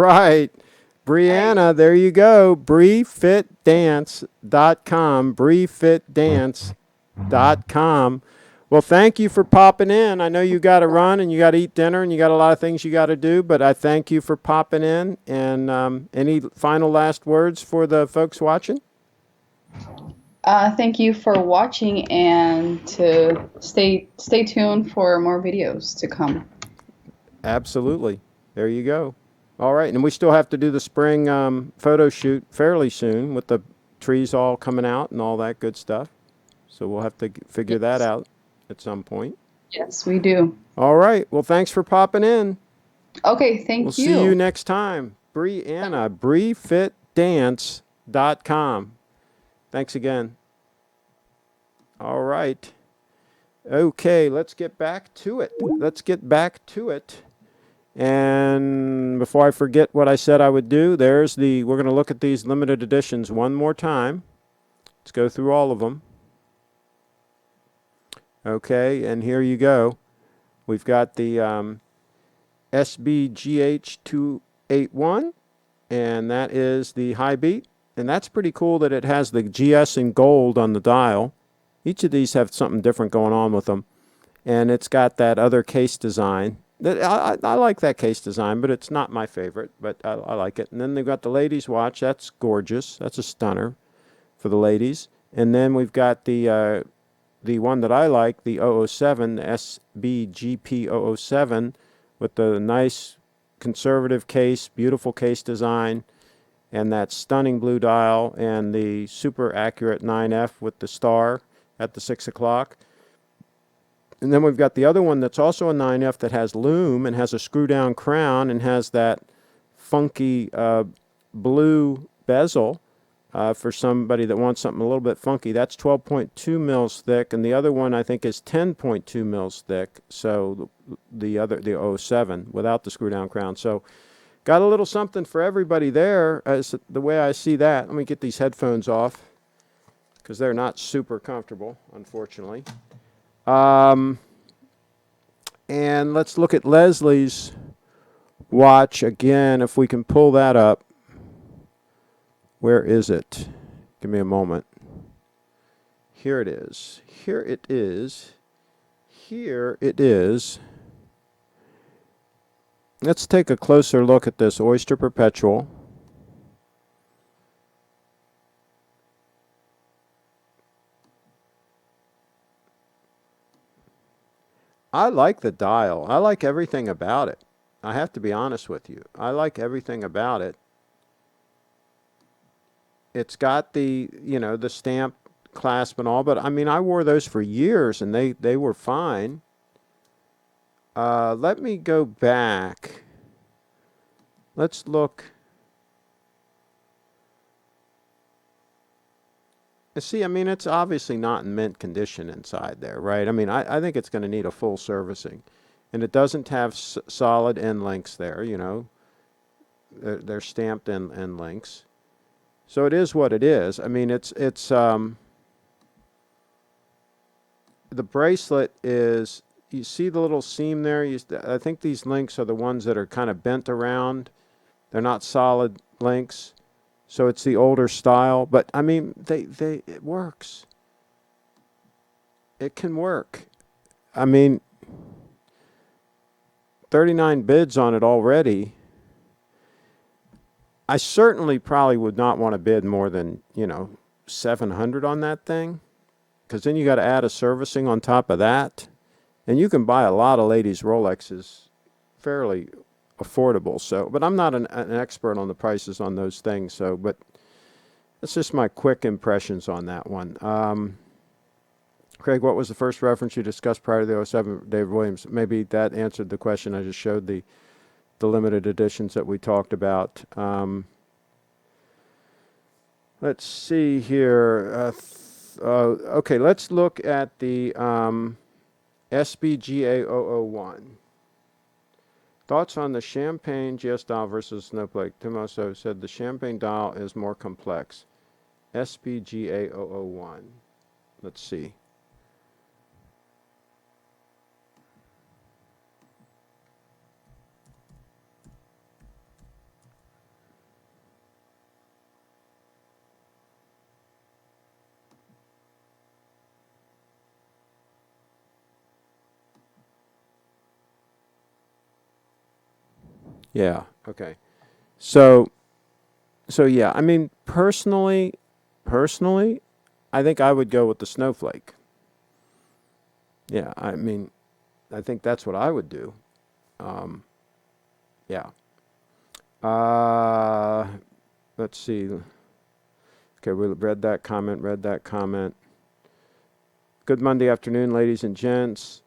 right. Brianna, there you go. BrieFitDance.com. BrieFitDance.com. Well, thank you for popping in. I know you got to run and you got to eat dinner and you got a lot of things you got to do, but I thank you for popping in. And any final last words for the folks watching? Thank you for watching, and to stay tuned for more videos to come. Absolutely. There you go. All right. And we still have to do the spring photo shoot fairly soon with the trees all coming out and all that good stuff. So we'll have to figure that Yes. out at some point. Yes, we do. All right. Well, thanks for popping in. Okay, We'll thank see you you. next time. Brianna, BrieFitDance.com. Thanks again. All right. Okay, let's get back to it. And before I forget what I said I would do, we're going to look at these limited editions one more time. Let's go through all of them. Okay, and here you go. We've got the SBGH281, and that is the high beat. And that's pretty cool that it has the GS in gold on the dial. Each of these have something different going on with them. And it's got that other case design. I like that case design, but it's not my favorite, but I like it. And then they've got the ladies' watch. That's gorgeous. That's a stunner for the ladies. And then we've got the one that I like, the 007, the SBGP007, with the nice conservative case, beautiful case design, and that stunning blue dial, and the super accurate 9F with the star at the 6 o'clock. And then we've got the other one that's also a 9F that has lume and has a screw-down crown and has that funky blue bezel for somebody that wants something a little bit funky. That's 12.2 mils thick, and the other one I think is 10.2 mils thick. So the 07 without the screw-down crown. So got a little something for everybody there, as the way I see that. Let me get these headphones off because they're not super comfortable, unfortunately. And let's look at Leslie's watch again, if we can pull that up. Where is it? Give me a moment. Here it is. Here it is. Here it is. Let's take a closer look at this Oyster Perpetual. I like the dial. I like everything about it. I have to be honest with you. I like everything about it. It's got the, the stamp clasp and all, but I mean, I wore those for years and they were fine. Let me go back. Let's look. See, I mean, it's obviously not in mint condition inside there, right? I mean, I think it's going to need a full servicing. And it doesn't have solid end links there, They're stamped end links. So it is what it is. I mean, it's the bracelet is, you see the little seam there? I think these links are the ones that are kind of bent around. They're not solid links. So it's the older style, but I mean, it works. It can work. I mean, 39 bids on it already. I certainly probably would not want to bid more than, 700 on that thing, because then you got to add a servicing on top of that. And you can buy a lot of ladies' Rolexes fairly affordable. So, but I'm not an expert on the prices on those things. So, but that's just my quick impressions on that one. Craig, what was the first reference you discussed prior to the 07, David Williams? Maybe that answered the question. I just showed the limited editions that we talked about. Let's see here. Okay, let's look at the SBGA001. Thoughts on the champagne GS dial versus snowflake? Timoso said the champagne dial is more complex. SBGA001. Let's see. Yeah. Okay. So yeah. I mean, personally, I think I would go with the snowflake. Yeah. I mean, I think that's what I would do. Yeah. Let's see. Okay, we read that comment. Good Monday afternoon, ladies and gents.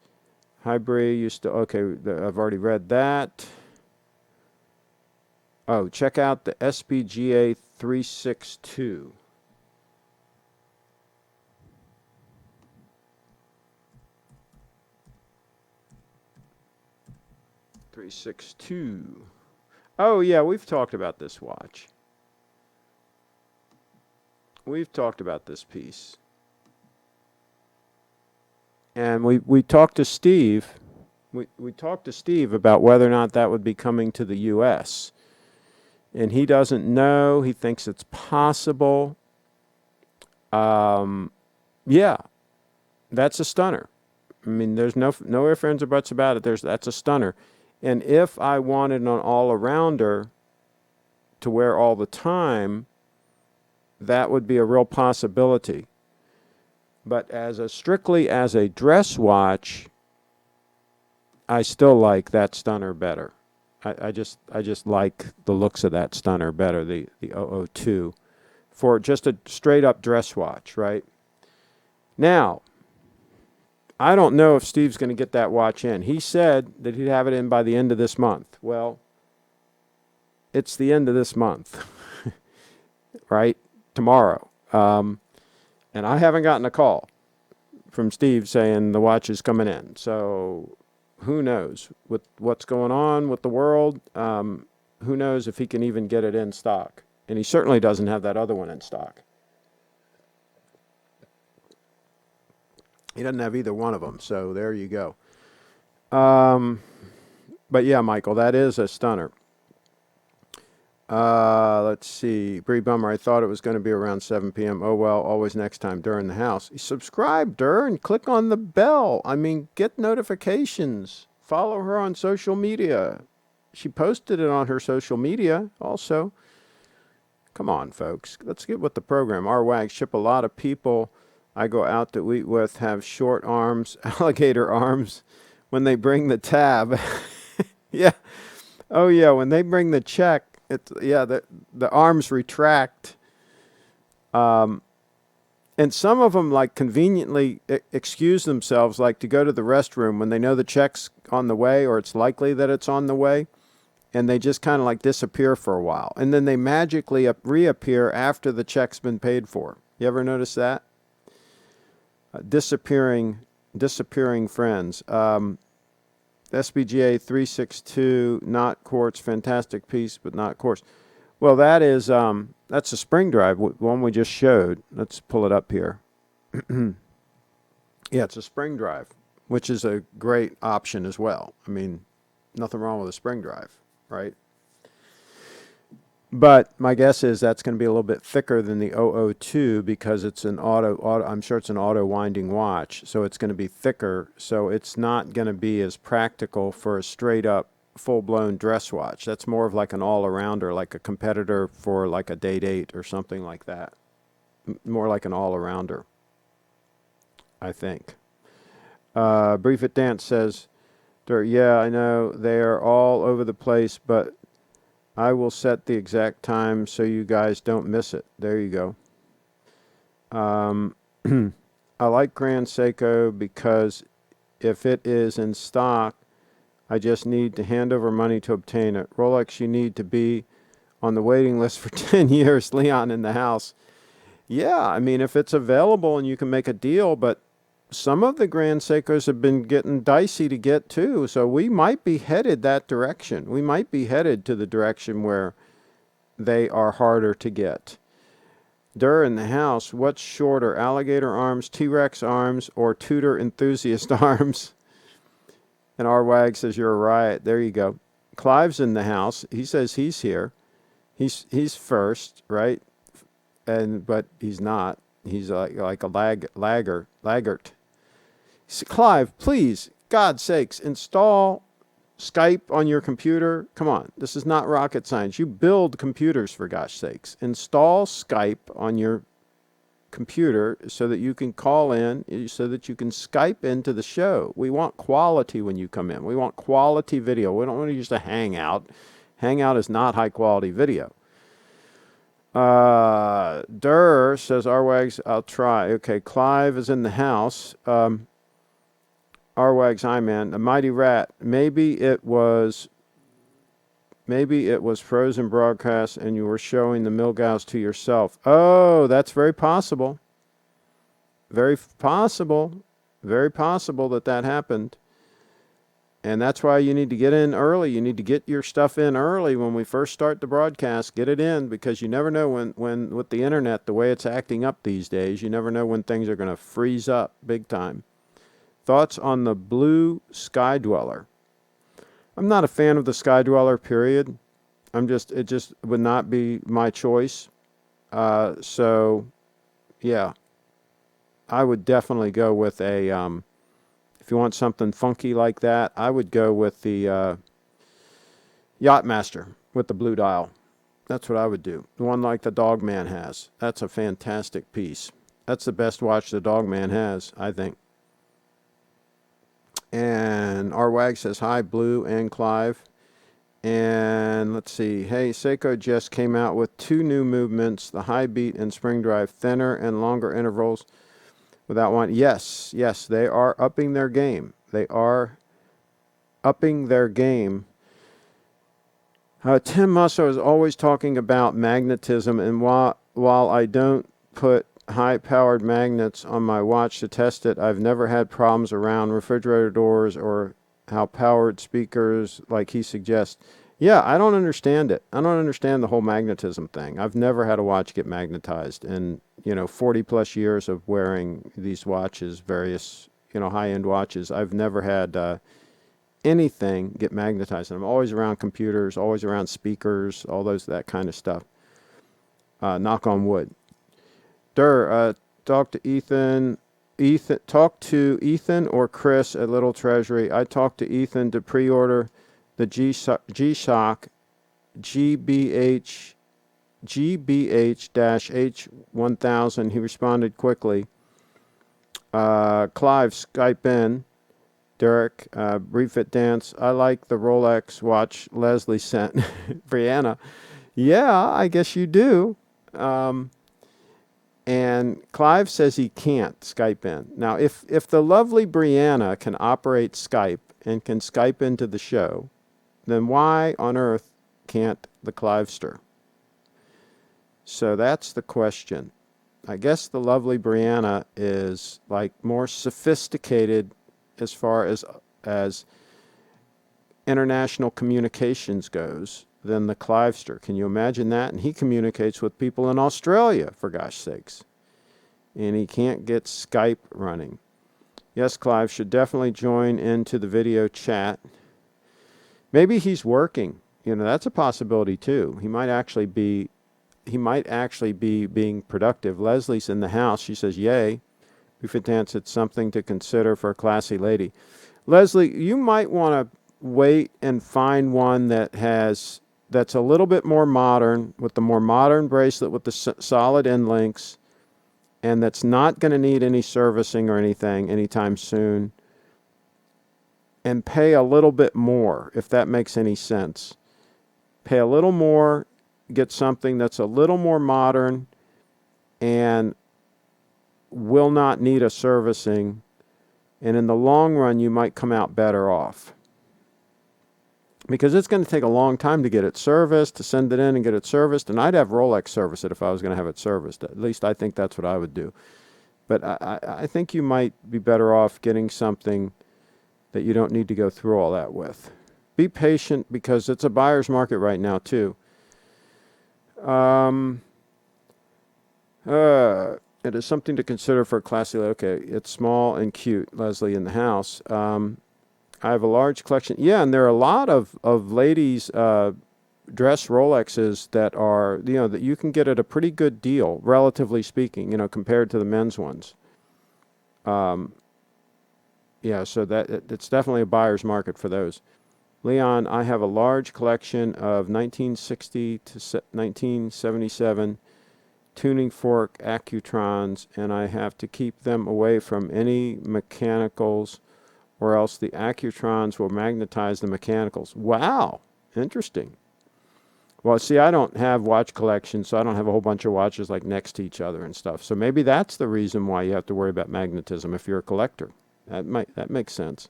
Hi, Bree. Okay, I've already read that. Oh, check out the SBGA 362. Oh, yeah, we've talked about this watch. We've talked about this piece. And we talked to Steve. We talked to Steve about whether or not that would be coming to the U.S. And he doesn't know. He thinks it's possible. Yeah, that's a stunner. I mean, there's no ifs, ands, or buts about it. That's a stunner. And if I wanted an all-arounder to wear all the time, that would be a real possibility. But strictly as a dress watch, I still like that stunner better. I just like the looks of that stunner better, the 002, for just a straight up dress watch, right? Now, I don't know if Steve's going to get that watch in. He said that he'd have it in by the end of this month. Well, it's the end of this month, right? Tomorrow. And I haven't gotten a call from Steve saying the watch is coming in. So who knows with what's going on with the world? Who knows if he can even get it in stock? And he certainly doesn't have that other one in stock. He doesn't have either one of them. So there you go. But yeah, Michael, that is a stunner. Let's see. Bree Bummer, I thought it was going to be around 7 p.m. Oh, well, always next time during the house. Subscribe, Dur, and click on the bell. I mean, get notifications. Follow her on social media. She posted it on her social media also. Come on, folks. Let's get with the program. Our wags ship a lot of people I go out to eat with have short arms, alligator arms, when they bring the tab. Yeah. Oh, yeah, when they bring the check. The arms retract, and some of them like conveniently excuse themselves, like to go to the restroom when they know the check's on the way or it's likely that it's on the way, and they just kind of like disappear for a while, and then they magically reappear after the check's been paid for. You ever notice that? Disappearing friends. SBGA 362, not quartz, fantastic piece, but not quartz. Well, that's a spring drive, one we just showed. Let's pull it up here. Yeah, it's a spring drive, which is a great option as well. I mean, nothing wrong with a spring drive, right? But my guess is that's going to be a little bit thicker than the 002 because it's an auto. I'm sure it's an auto winding watch, so it's going to be thicker. So it's not going to be as practical for a straight up full blown dress watch. That's more of like an all arounder, like a competitor for like a date 8 or something like that. More like an all arounder, I think. Brief It Dance says, yeah, I know they are all over the place, but I will set the exact time so you guys don't miss it. There you go. I like Grand Seiko because if it is in stock, I just need to hand over money to obtain it. Rolex, you need to be on the waiting list for 10 years. Leon in the house. Yeah, I mean, if it's available and you can make a deal, but some of the Grand Seikos have been getting dicey to get too, so we might be headed that direction. We might be headed to the direction where they are harder to get. Dur in the house, what's shorter, alligator arms, T-Rex arms, or Tudor enthusiast arms? And our wag says you're a riot. There you go. Clive's in the house. He says he's here. He's first, right? But he's not. He's like a laggart. Clive, please, God's sakes, install Skype on your computer. Come on, this is not rocket science. You build computers, for gosh sakes. Install Skype on your computer so that you can call in, so that you can Skype into the show. We want quality when you come in. We want quality video. We don't want to use a Hangout. Hangout is not high quality video. Durr says, Arwags, I'll try. Okay, Clive is in the house. Arwags, hi man. The Mighty Rat. Maybe it was Frozen Broadcast and you were showing the Milgaus to yourself. Oh, that's very possible. Very possible. Very possible that happened. And that's why you need to get in early. You need to get your stuff in early when we first start the broadcast. Get it in, because you never know when with the internet, the way it's acting up these days, you never know when things are going to freeze up big time. Thoughts on the blue Sky Dweller? I'm not a fan of the Sky Dweller, period. It just would not be my choice. So, yeah. I would definitely go with a, if you want something funky like that, I would go with the Yachtmaster with the blue dial. That's what I would do. The one like the Dogman has. That's a fantastic piece. That's the best watch the Dogman has, I think. And Arwag says, hi, Blue and Clive. And let's see. Hey, Seiko just came out with 2 new movements, the high beat and spring drive, thinner and longer intervals without one. Yes, they are upping their game. They are upping their game. Tim Musso is always talking about magnetism, and while I don't put high-powered magnets on my watch to test it, I've never had problems around refrigerator doors or how powered speakers like he suggests. Yeah, I don't understand it. I don't understand the whole magnetism thing. I've never had a watch get magnetized in, 40 plus years of wearing these watches, various, high-end watches. I've never had anything get magnetized. And I'm always around computers, always around speakers, all that kind of stuff. Knock on wood. Talk to Ethan. Talk to Ethan or Chris at Little Treasury. I talked to Ethan to pre-order the G-Shock GBH-H1000. He responded quickly. Clive, Skype in. Derek, Refit Dance. I like the Rolex watch Leslie sent. Brianna. Yeah, I guess you do. And Clive says he can't Skype in. Now, if the lovely Brianna can operate Skype and can Skype into the show, then why on earth can't the Clivester? So that's the question. I guess the lovely Brianna is like more sophisticated as far as international communications goes than the Clivester. Can you imagine that? And he communicates with people in Australia, for gosh sakes. And he can't get Skype running. Yes, Clive should definitely join into the video chat. Maybe he's working. That's a possibility too. He might actually be being productive. Leslie's in the house. She says, yay. Buffet Dance, it's something to consider for a classy lady. Leslie, you might want to wait and find one that's a little bit more modern, with the more modern bracelet with the solid end links, and that's not going to need any servicing or anything anytime soon, and pay a little bit more, if that makes any sense. Pay a little more, get something that's a little more modern and will not need a servicing, and in the long run you might come out better off. Because it's going to take a long time to get it serviced, to send it in and get it serviced. And I'd have Rolex service it if I was going to have it serviced. At least I think that's what I would do. But I think you might be better off getting something that you don't need to go through all that with. Be patient, because it's a buyer's market right now too. It is something to consider for a classy. Okay, it's small and cute. Leslie in the house. I have a large collection. Yeah, and there are a lot of ladies dress Rolexes that are, that you can get at a pretty good deal, relatively speaking, compared to the men's ones. Yeah, so that it's definitely a buyer's market for those. Leon, I have a large collection of 1960 to 1977 tuning fork Accutrons, and I have to keep them away from any mechanicals, or else the Accutrons will magnetize the mechanicals. Wow, interesting. Well, see, I don't have watch collections, so I don't have a whole bunch of watches like next to each other and stuff. So maybe that's the reason why you have to worry about magnetism if you're a collector. That makes sense.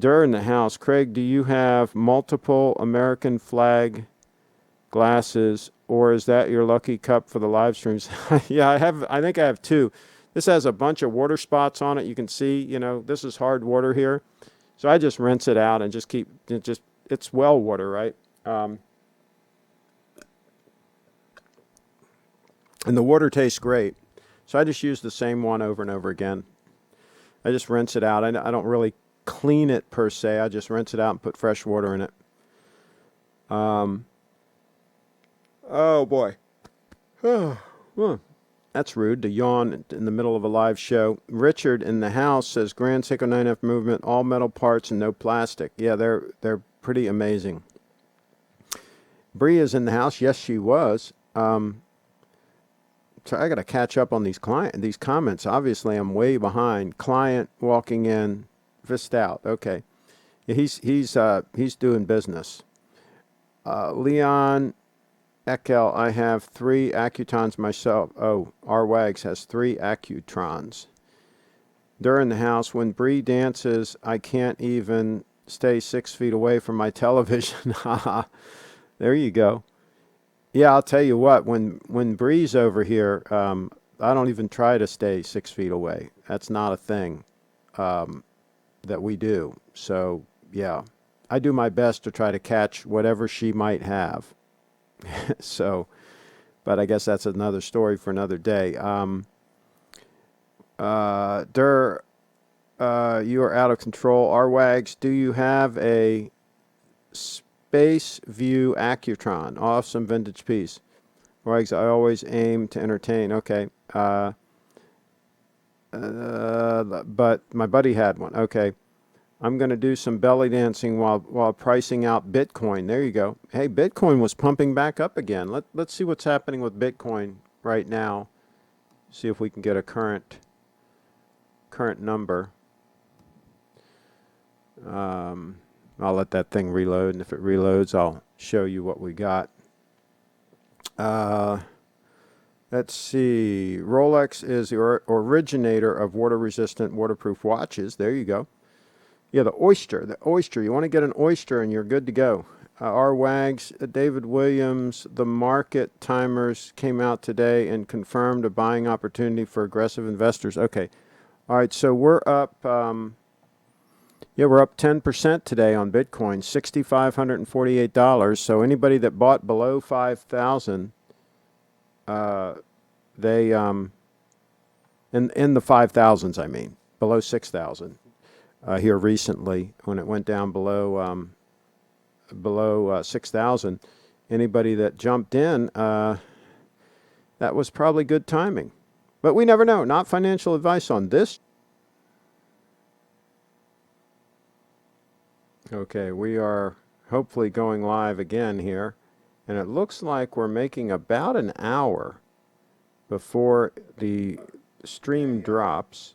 Durr in the house. Craig, do you have multiple American flag glasses, or is that your lucky cup for the live streams? Yeah, I think I have two. This has a bunch of water spots on it. You can see, this is hard water here. So I just rinse it out and just it's well water, right? And the water tastes great. So I just use the same one over and over again. I just rinse it out. I don't really clean it per se. I just rinse it out and put fresh water in it. Oh boy. That's rude to yawn in the middle of a live show. Richard in the house says Grand Seiko 9F movement, all metal parts and no plastic. Yeah, they're pretty amazing. Bree is in the house. Yes, she was. So I got to catch up on these comments. Obviously, I'm way behind. Client walking in, fist out. Okay, yeah, he's doing business. Leon Ekel, I have 3 Accutrons myself. Oh, R Wags has 3 Accutrons. During the house, when Bree dances, I can't even stay 6 feet away from my television. There you go. Yeah, I'll tell you what, when Bree's over here, I don't even try to stay 6 feet away. That's not a thing that we do. So, yeah, I do my best to try to catch whatever she might have. So, but I guess that's another story for another day. Durr, you are out of control. Rwags, do you have a Space View Accutron? Awesome vintage piece. Rwags, I always aim to entertain. Okay. But my buddy had one. Okay. I'm going to do some belly dancing while pricing out Bitcoin. There you go. Hey, Bitcoin was pumping back up again. Let's see what's happening with Bitcoin right now. See if we can get a current number. I'll let that thing reload, and if it reloads, I'll show you what we got. Let's see. Rolex is the originator of water-resistant, waterproof watches. There you go. Yeah, the oyster. You want to get an oyster and you're good to go. R Wags, David Williams, the market timers came out today and confirmed a buying opportunity for aggressive investors. Okay. All right, so we're up, we're up 10% today on Bitcoin, $6,548. So anybody that bought below 5,000, they, in the 5,000s, I mean, below 6,000. Here recently, when it went down below 6,000, anybody that jumped in, that was probably good timing. But we never know. Not financial advice on this. Okay, we are hopefully going live again here, and it looks like we're making about an hour before the stream drops.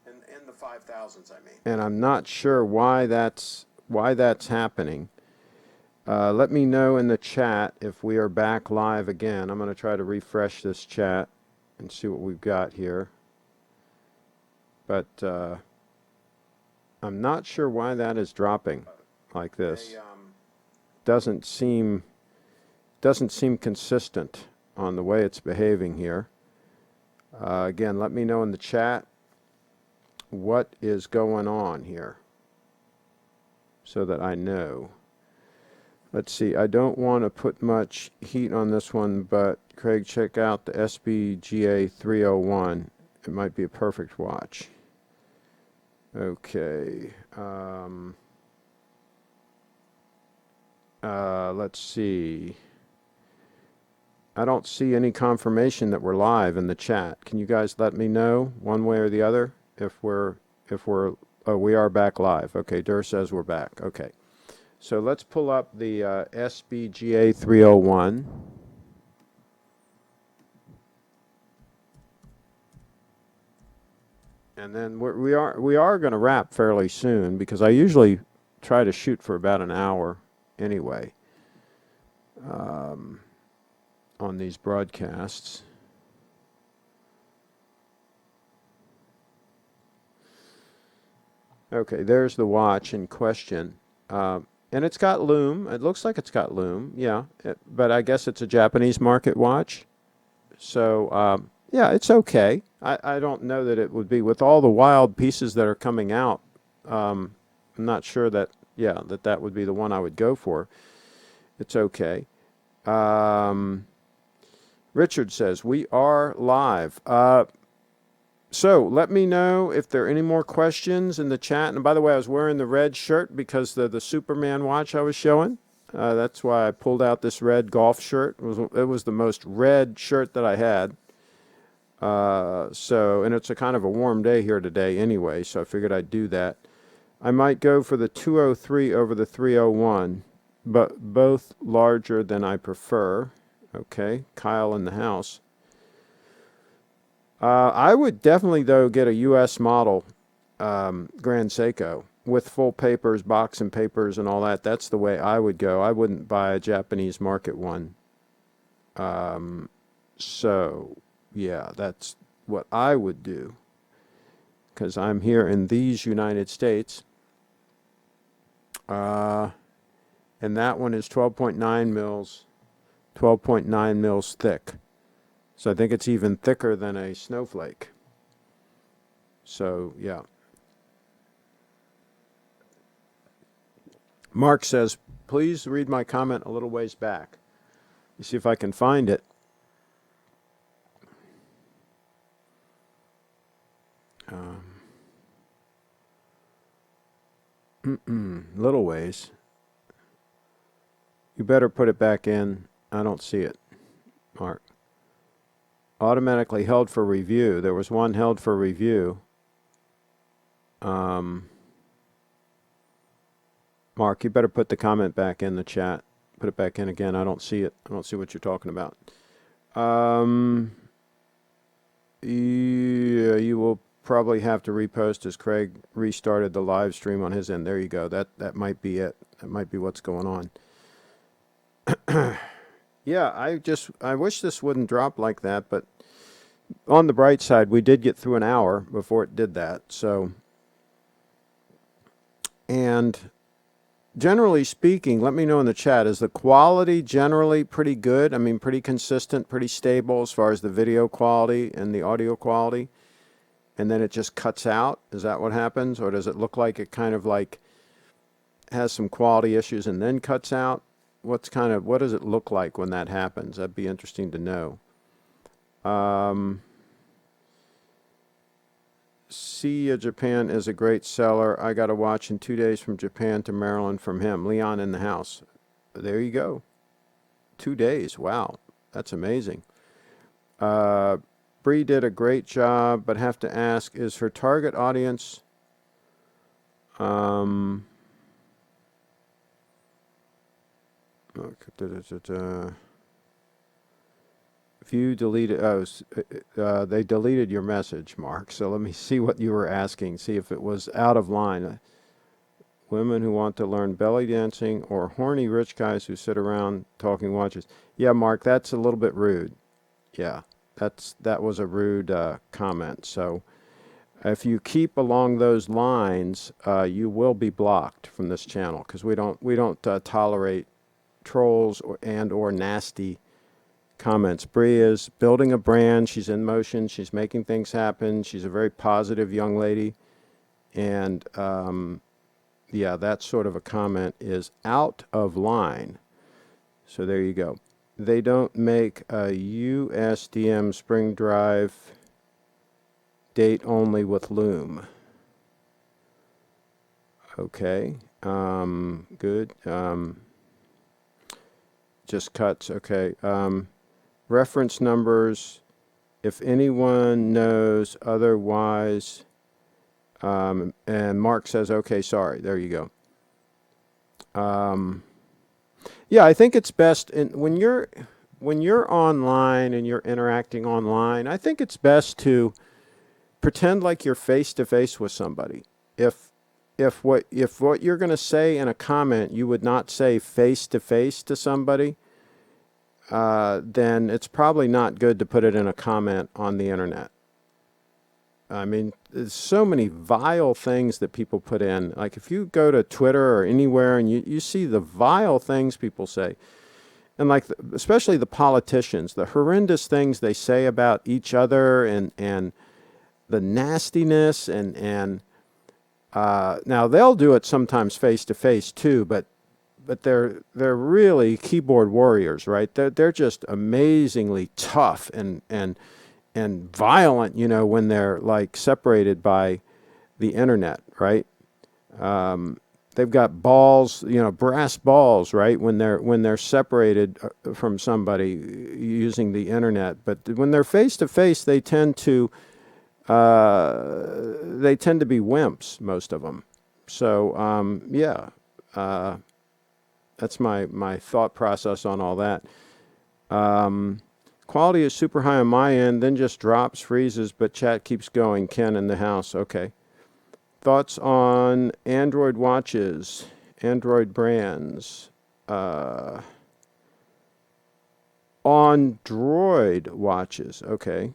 In the 5,000s, I mean. And I'm not sure why that's happening. Let me know in the chat if we are back live again. I'm going to try to refresh this chat and see what we've got here. But I'm not sure why that is dropping like this. Doesn't seem consistent on the way it's behaving here. Again, let me know in the chat what is going on here so that I know. Let's see, I don't want to put much heat on this one, but Craig, check out the SBGA301. It might be a perfect watch. Okay. Let's see. I don't see any confirmation that we're live in the chat. Can you guys let me know one way or the other if we are back live? Okay, Durr says we're back. Okay. So let's pull up the SBGA 301. And then we are going to wrap fairly soon because I usually try to shoot for about an hour anyway on these broadcasts. Okay, there's the watch in question. And it's got lume. It looks like it's got lume, yeah. But I guess it's a Japanese market watch. So, yeah, it's okay. I don't know that it would be. With all the wild pieces that are coming out, I'm not sure that, yeah, that would be the one I would go for. It's okay. Richard says, we are live. So let me know if there are any more questions in the chat. And by the way, I was wearing the red shirt because the Superman watch I was showing. That's why I pulled out this red golf shirt. It was the most red shirt that I had. And it's a kind of a warm day here today anyway, so I figured I'd do that. I might go for the 203 over the 301, but both larger than I prefer. Okay, Kyle in the house. I would definitely, though, get a U.S. model Grand Seiko with full papers, box and papers and all that. That's the way I would go. I wouldn't buy a Japanese market one. So, yeah, that's what I would do because I'm here in these United States. And that one is 12.9 mils, 12.9 mils thick. So I think it's even thicker than a snowflake. So, yeah. Mark says, please read my comment a little ways back. You see if I can find it. Little ways. You better put it back in. I don't see it, Mark. Automatically held for review. There was one held for review. Mark, you better put the comment back in the chat. Put it back in again. I don't see it. I don't see what you're talking about. Yeah, you will probably have to repost as Craig restarted the live stream on his end. There you go. That might be it. That might be what's going on. Yeah, I wish this wouldn't drop like that, but on the bright side, we did get through an hour before it did that. So, and generally speaking, let me know in the chat, is the quality generally pretty good? I mean, pretty consistent, pretty stable as far as the video quality and the audio quality? And then it just cuts out? Is that what happens? Or does it look like it kind of like has some quality issues and then cuts out? What does it look like when that happens? That'd be interesting to know. Japan is a great seller. I got a watch in 2 days from Japan to Maryland from him. Leon in the house. There you go. 2 days. Wow. That's amazing. Bree did a great job, but have to ask, is her target audience if you deleted, they deleted your message, Mark. So let me see what you were asking, see if it was out of line. Women who want to learn belly dancing or horny rich guys who sit around talking watches. Yeah, Mark, that's a little bit rude. Yeah, that was a rude comment. So if you keep along those lines, you will be blocked from this channel because we don't tolerate trolls or nasty comments. Bree is building a brand. She's in motion. She's making things happen. She's a very positive young lady. And yeah, that sort of a comment is out of line. So there you go. They don't make a USDM spring drive date only with loom. Okay. Good. Just cuts. Okay. Reference numbers, if anyone knows otherwise, and Mark says, okay, sorry, there you go. Yeah, I think it's best when you're online and you're interacting online. I think it's best to pretend like you're face to face with somebody. If if what you're going to say in a comment you would not say face to somebody, then it's probably not good to put it in a comment on the internet. I mean, there's so many vile things that people put in. Like if you go to Twitter or anywhere and you see the vile things people say, and like especially the politicians, the horrendous things they say about each other, and the nastiness, and now they'll do it sometimes face to face too, but they're really keyboard warriors, right? They're just amazingly tough and violent, when they're like separated by the internet, right? They've got balls, brass balls, right? When they're separated from somebody using the internet, but when they're face to face, they tend to be wimps, most of them. So yeah, that's my thought process on all that. Quality is super high on my end, then just drops, freezes, but chat keeps going. Ken in the house. Okay. Thoughts on Android watches, Android brands, Android watches. Okay.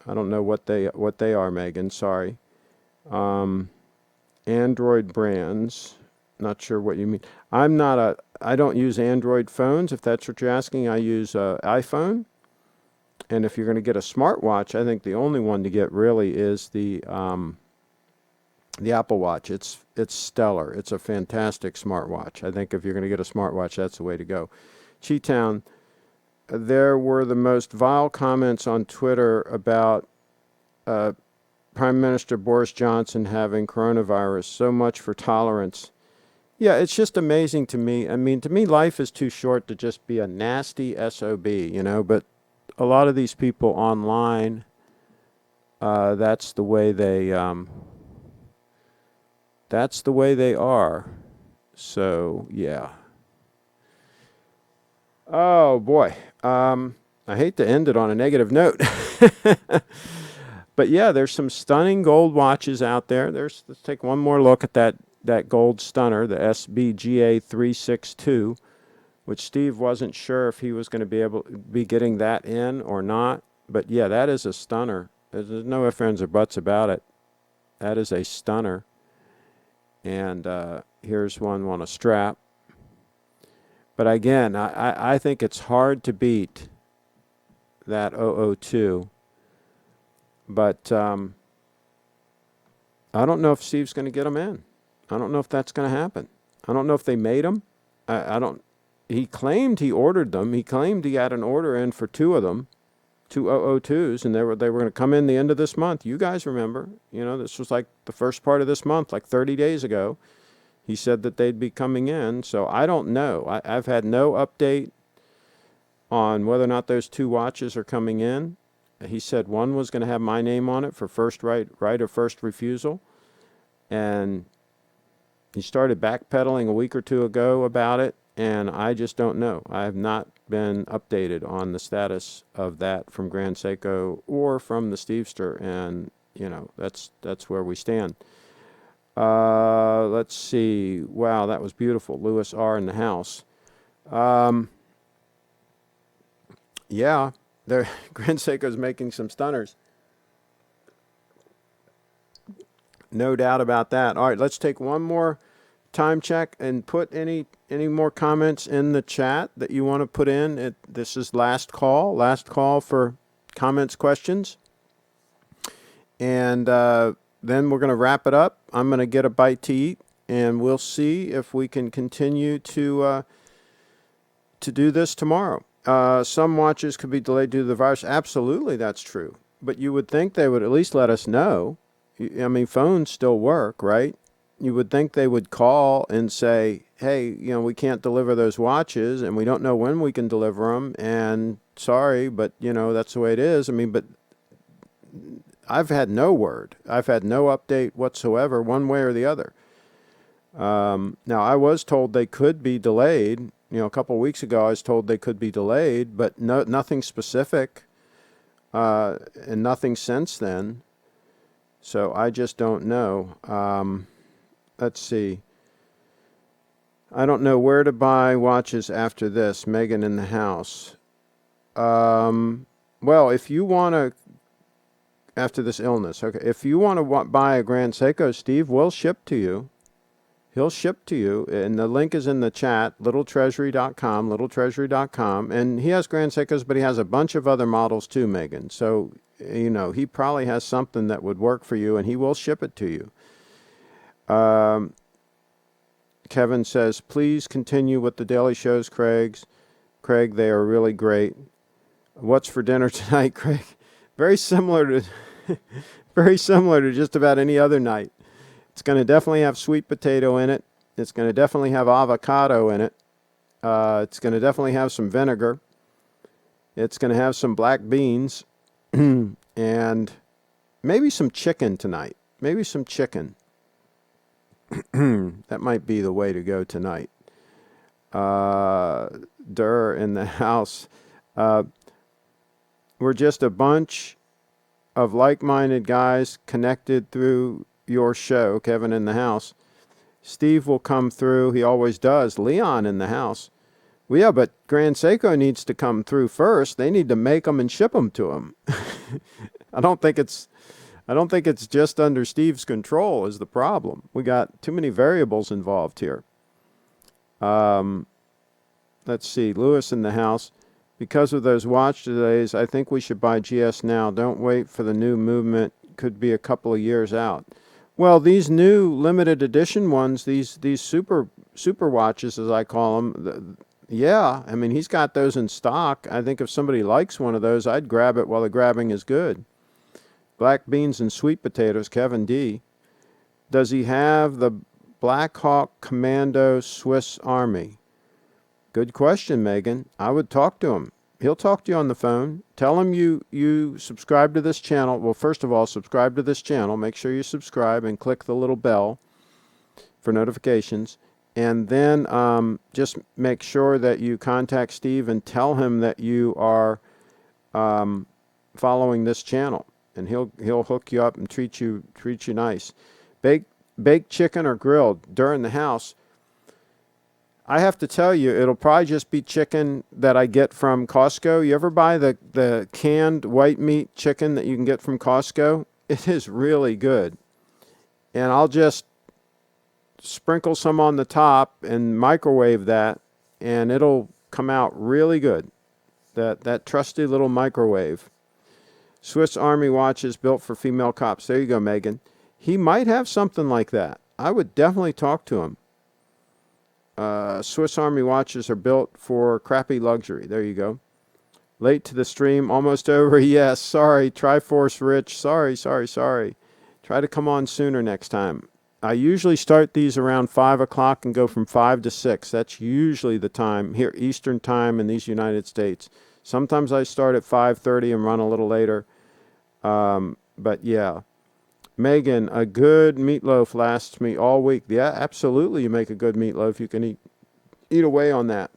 I don't know what they are, Megan. Sorry. Android brands. Not sure what you mean. I don't use Android phones. If that's what you're asking, I use iPhone. And if you're going to get a smartwatch, I think the only one to get really is the Apple Watch. It's stellar. It's a fantastic smartwatch. I think if you're going to get a smartwatch, that's the way to go. Cheetown, there were the most vile comments on Twitter about Prime Minister Boris Johnson having coronavirus. So much for tolerance. Yeah, it's just amazing to me. I mean, to me, life is too short to just be a nasty SOB, but a lot of these people online, that's the way they are. So yeah. Oh boy. I hate to end it on a negative note. But yeah, there's some stunning gold watches out there. Let's take one more look at that gold stunner, the SBGA362, which Steve wasn't sure if he was going to be getting that in or not. But yeah, that is a stunner. There's no ifs, ands, or buts about it. That is a stunner. And here's one on a strap. But again, I think it's hard to beat that 002. But I don't know if Steve's going to get them in. I don't know if that's going to happen. I don't know if they made them. I don't. He claimed he ordered them. He claimed he had an order in for two of them, two 002s, and they were going to come in the end of this month. You guys remember, this was like the first part of this month, like 30 days ago. He said that they'd be coming in. So I don't know. I've had no update on whether or not those two watches are coming in. He said one was going to have my name on it for first right of first refusal. And he started backpedaling a week or two ago about it. And I just don't know. I have not been updated on the status of that from Grand Seiko or from the Stevester. And, that's where we stand. Let's see. Wow, that was beautiful. Lewis R. in the house. Yeah, Grand Seiko's making some stunners. No doubt about that. All right, let's take one more time check and put any more comments in the chat that you want to put in. This is last call for comments, questions. And then we're going to wrap it up. I'm going to get a bite to eat, and we'll see if we can continue to do this tomorrow. Some watches could be delayed due to the virus. Absolutely, that's true. But you would think they would at least let us know. I mean, phones still work, right? You would think they would call and say, hey, we can't deliver those watches, and we don't know when we can deliver them, and sorry, but, that's the way it is. I mean, but I've had no word. I've had no update whatsoever, one way or the other. Now, I was told they could be delayed. A couple of weeks ago, I was told they could be delayed, but nothing specific, and nothing since then. So I just don't know. Let's see. I don't know where to buy watches after this. Megan in the house. Well, if you want to, after this illness, okay, if you want to buy a Grand Seiko, Steve will ship to you. He'll ship to you, and the link is in the chat, littletreasury.com, and he has Grand Seikos, but he has a bunch of other models too, Megan. So, he probably has something that would work for you, and he will ship it to you. Kevin says, please continue with the daily shows, Craig, they are really great. What's for dinner tonight, Craig? Very similar to just about any other night. It's going to definitely have sweet potato in it. It's going to definitely have avocado in it. It's going to definitely have some vinegar. It's going to have some black beans and maybe some chicken tonight. Maybe some chicken. That might be the way to go tonight. Durr in the house. We're just a bunch of like-minded guys connected through your show, Kevin in the house. Steve will come through. He always does. Leon in the house. Well, yeah, but Grand Seiko needs to come through first. They need to make them and ship them to him. I don't think it's just under Steve's control is the problem. We got too many variables involved here. Let's see. Lewis in the house. Because of those watch delays, I think we should buy GS now. Don't wait for the new movement. Could be a couple of years out. Well, these new limited edition ones, these super watches, as I call them, yeah, I mean, he's got those in stock. I think if somebody likes one of those, I'd grab it while the grabbing is good. Black beans and sweet potatoes, Kevin D. Does he have the Black Hawk Commando Swiss Army? Good question, Megan. I would talk to him. He'll talk to you on the phone. Tell him you subscribe to this channel. Well, first of all, subscribe to this channel. Make sure you subscribe and click the little bell for notifications. And then just make sure that you contact Steve and tell him that you are following this channel. And he'll hook you up and treat you nice. Baked chicken or grilled during the house. I have to tell you, it'll probably just be chicken that I get from Costco. You ever buy the canned white meat chicken that you can get from Costco? It is really good. And I'll just sprinkle some on the top and microwave that, and it'll come out really good. That trusty little microwave. Swiss Army watches built for female cops. There you go, Megan. He might have something like that. I would definitely talk to him. Swiss Army watches are built for crappy luxury. There you go. Late to the stream, almost over. Yes, sorry. Triforce Rich. Sorry. Try to come on sooner next time. I usually start these around 5 o'clock and go from 5 to 6. That's usually the time here, Eastern time in these United States. Sometimes I start at 5:30 and run a little later. But yeah. Megan, a good meatloaf lasts me all week. Yeah, absolutely. You make a good meatloaf. You can eat away on that.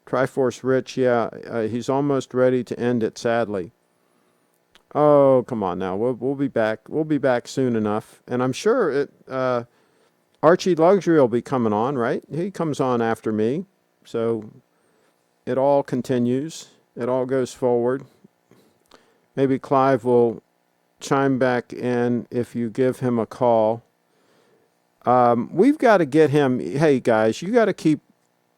Triforce Rich, yeah, he's almost ready to end it, sadly. Oh, come on now. We'll be back. We'll be back soon enough. And I'm sure Archie Luxury will be coming on, right? He comes on after me. So it all continues. It all goes forward. Maybe Clive will chime back in if you give him a call. We've got to get him. Hey guys, you got to keep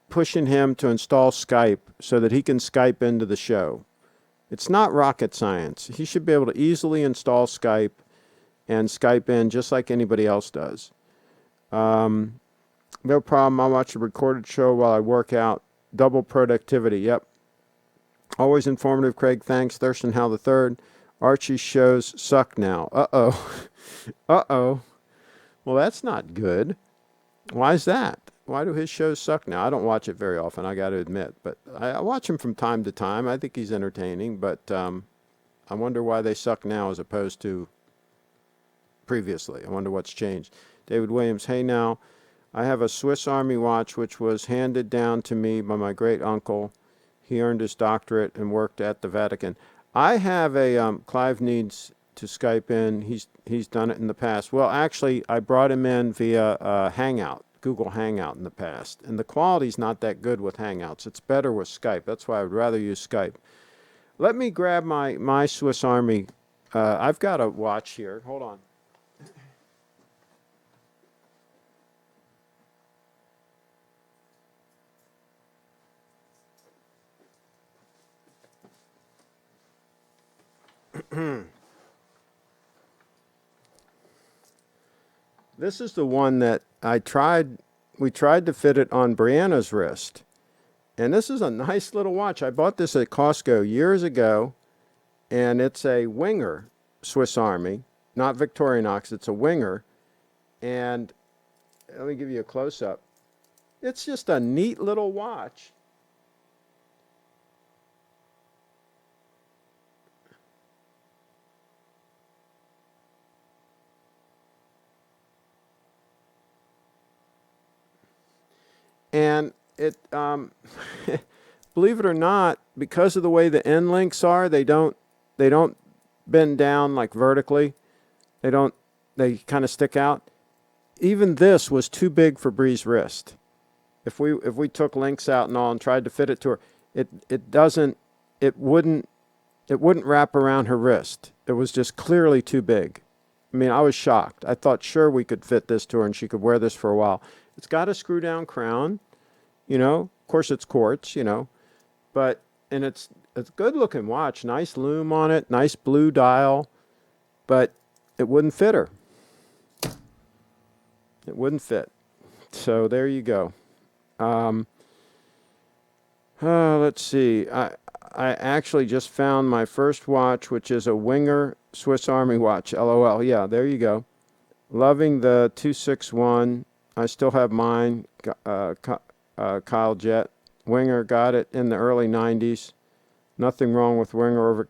pushing him to install Skype so that he can Skype into the show. It's not rocket science. He should be able to easily install Skype and Skype in just like anybody else does. No problem. I watch a recorded show while I work out. Double productivity. Yep. Always informative, Craig. Thanks. Thurston Howell III. Archie's shows suck now. Uh-oh. Uh-oh. Well, that's not good. Why is that? Why do his shows suck now? I don't watch it very often, I got to admit. But I watch him from time to time. I think he's entertaining. But I wonder why they suck now as opposed to previously. I wonder what's changed. David Williams, hey now. I have a Swiss Army watch which was handed down to me by my great uncle. He earned his doctorate and worked at the Vatican. I have a Clive needs to Skype in. He's done it in the past. Well, actually, I brought him in via Hangout, Google Hangout in the past, and the quality's not that good with Hangouts. It's better with Skype. That's why I would rather use Skype. Let me grab my Swiss Army. I've got a watch here. Hold on. This is the one that we tried to fit it on Brianna's wrist. And this is a nice little watch. I bought this at Costco years ago, and it's a Winger Swiss Army, not Victorinox, it's a Winger. And let me give you a close-up. It's just a neat little watch. And it, believe it or not, because of the way the end links are, they don't bend down like vertically. They kind of stick out. Even this was too big for Bree's wrist. If we took links out and all and tried to fit it to her, it wouldn't wrap around her wrist. It was just clearly too big. I mean, I was shocked. I thought sure we could fit this to her and she could wear this for a while. It's got a screw down crown, of course it's quartz, but, and it's a good looking watch, nice lume on it, nice blue dial, but it wouldn't fit her. It wouldn't fit. So there you go. Let's see. I actually just found my first watch, which is a Winger Swiss Army watch. LOL. Yeah, there you go. Loving the 261. I still have mine. Kyle Jet. Winger got it in the early 90s. Nothing wrong with Winger or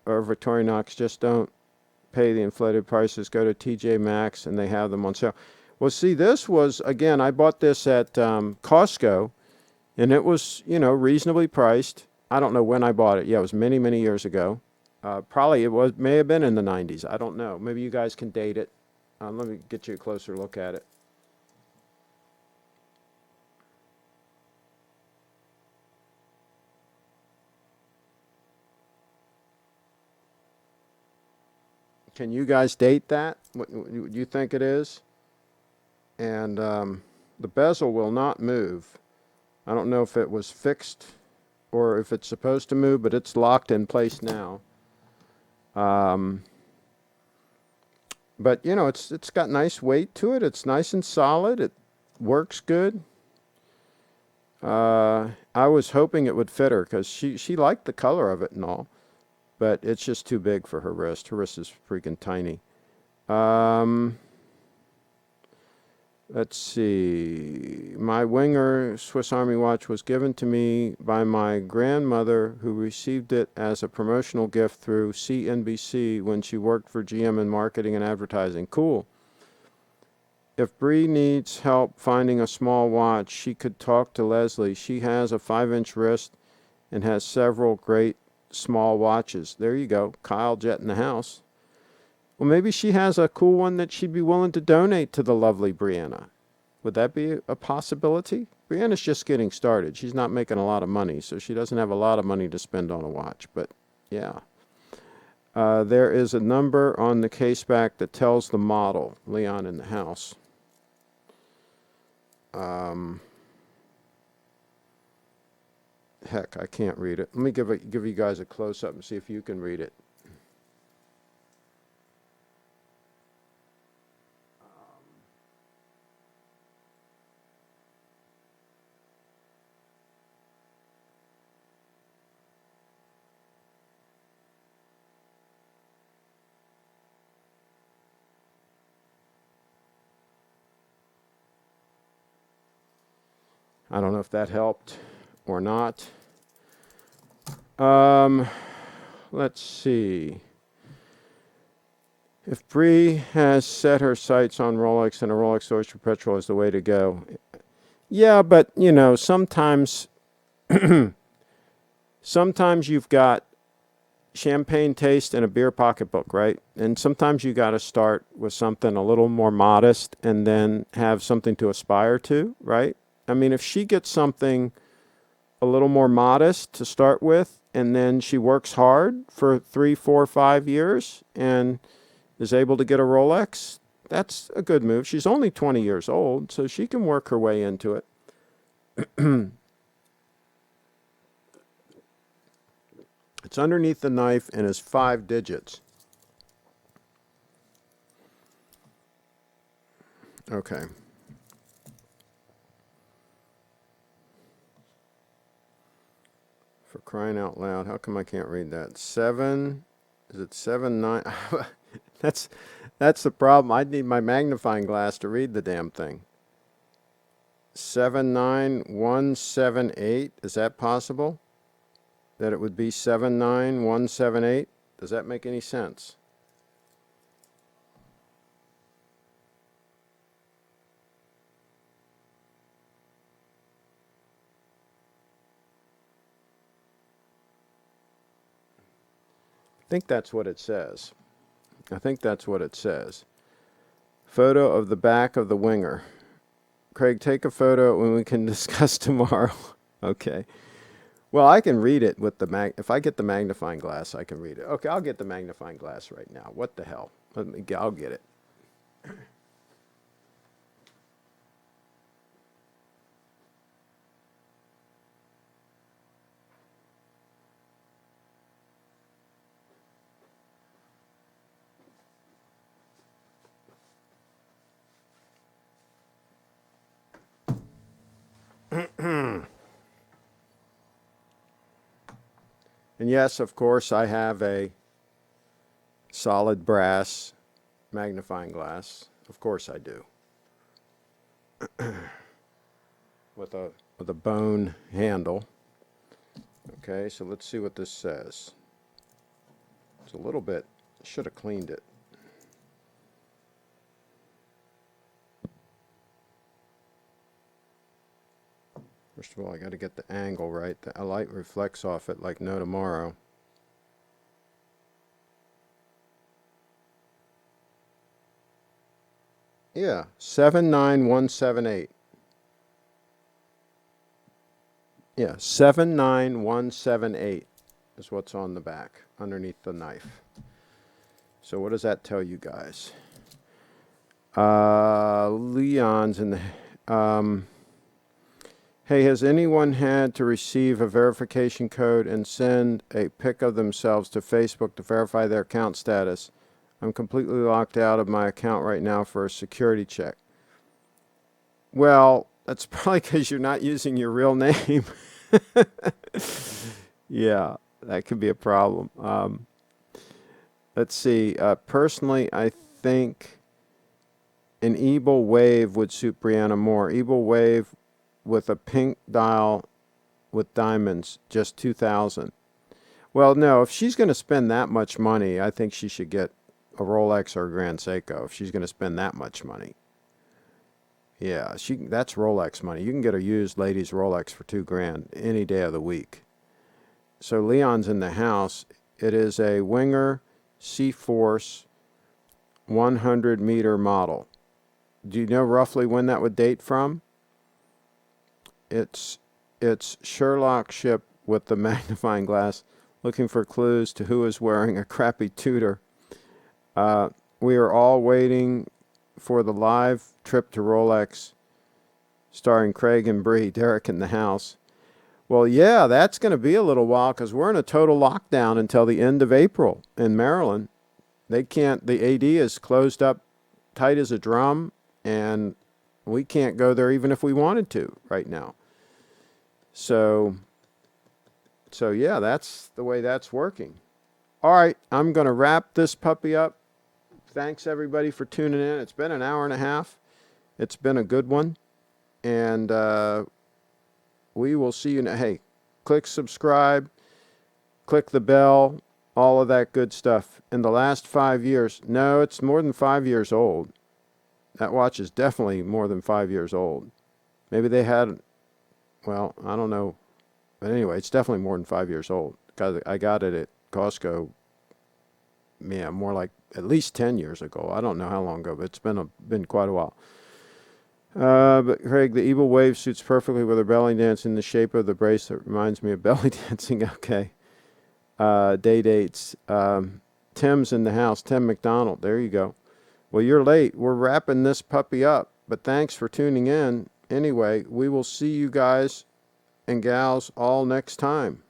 Victorinox. Just don't pay the inflated prices. Go to TJ Maxx and they have them on sale. Well, see, this was, again, I bought this at Costco, and it was, reasonably priced. I don't know when I bought it. Yeah, it was many, many years ago. Probably may have been in the 90s. I don't know. Maybe you guys can date it. Let me get you a closer look at it. Can you guys date that? What do you think it is? And the bezel will not move. I don't know if it was fixed or if it's supposed to move, but it's locked in place now. But it's got nice weight to it. It's nice and solid. It works good. I was hoping it would fit her because she liked the color of it and all, but it's just too big for her wrist. Her wrist is freaking tiny. Let's see. My Winger Swiss Army watch was given to me by my grandmother, who received it as a promotional gift through CNBC when she worked for GM in marketing and advertising. Cool. If Bree needs help finding a small watch, she could talk to Leslie. She has a 5-inch wrist and has several great small watches. There you go. Kyle Jet in the house. Well, maybe she has a cool one that she'd be willing to donate to the lovely Brianna. Would that be a possibility? Brianna's just getting started. She's not making a lot of money, so she doesn't have a lot of money to spend on a watch. But, yeah. There is a number on the case back that tells the model. Leon in the house. Heck, I can't read it. Let me give you guys a close-up and see if you can read it. I don't know if that helped or not. Let's see. If Bree has set her sights on Rolex and a Rolex Oyster Perpetual is the way to go. Yeah, but, sometimes you've got champagne taste and a beer pocketbook, right? And sometimes you got to start with something a little more modest and then have something to aspire to, right? I mean, if she gets something a little more modest to start with, and then she works hard for 3, 4, 5 years and is able to get a Rolex, that's a good move. She's only 20 years old, so she can work her way into it. It's underneath the knife and is 5 digits. Okay. For crying out loud, how come I can't read that? 7, is it 7, 9? That's the problem. I'd need my magnifying glass to read the damn thing. 79178, is that possible? That it would be 79178? Does that make any sense? I think that's what it says. Photo of the back of the winger. Craig, take a photo and we can discuss tomorrow. Okay. Well, I can read it with if I get the magnifying glass, I can read it. Okay, I'll get the magnifying glass right now. What the hell? I'll get it. And yes, of course, I have a solid brass magnifying glass. Of course I do. with a bone handle. Okay, so let's see what this says. It's a little bit, should have cleaned it. First of all, I got to get the angle right. The light reflects off it like no tomorrow. Yeah, 79178. Yeah, 79178 is what's on the back, underneath the knife. So what does that tell you guys? Leon's in the... hey, has anyone had to receive a verification code and send a pic of themselves to Facebook to verify their account status? I'm completely locked out of my account right now for a security check. Well, that's probably because you're not using your real name. Yeah, that could be a problem. Let's see. Personally, I think an Ebel Wave would suit Brianna more. Ebel Wave with a pink dial with diamonds, just $2,000. Well, no, if she's going to spend that much money, I think she should get a Rolex or a Grand Seiko if she's going to spend that much money. Yeah, that's Rolex money. You can get a used ladies Rolex for $2,000 any day of the week. So Leon's in the house. It is a Winger C-Force 100-meter model. Do you know roughly when that would date from? It's Sherlock ship with the magnifying glass, looking for clues to who is wearing a crappy Tudor. We are all waiting for the live trip to Rolex, starring Craig and Bree. Derek in the house. Well, yeah, that's going to be a little while because we're in a total lockdown until the end of April in Maryland. They can't. The AD is closed up tight as a drum, and we can't go there even if we wanted to right now. So yeah, that's the way that's working. All right, I'm going to wrap this puppy up. Thanks, everybody, for tuning in. It's been an hour and a half. It's been a good one. And we will see you. Hey, click subscribe. Click the bell. all of that good stuff. In the last 5 years, no, it's more than 5 years old. That watch is definitely more than 5 years old. Maybe they had, well, I don't know. But anyway, it's definitely more than 5 years old. Because I got it at Costco, yeah, more like at least 10 years ago. I don't know how long ago, but it's been quite a while. But Craig, the Evil Wave suits perfectly with her belly dance in the shape of the bracelet. Reminds me of belly dancing. Okay. Day dates. Tim's in the house. Tim McDonald. There you go. Well, you're late. We're wrapping this puppy up. But thanks for tuning in. Anyway, we will see you guys and gals all next time.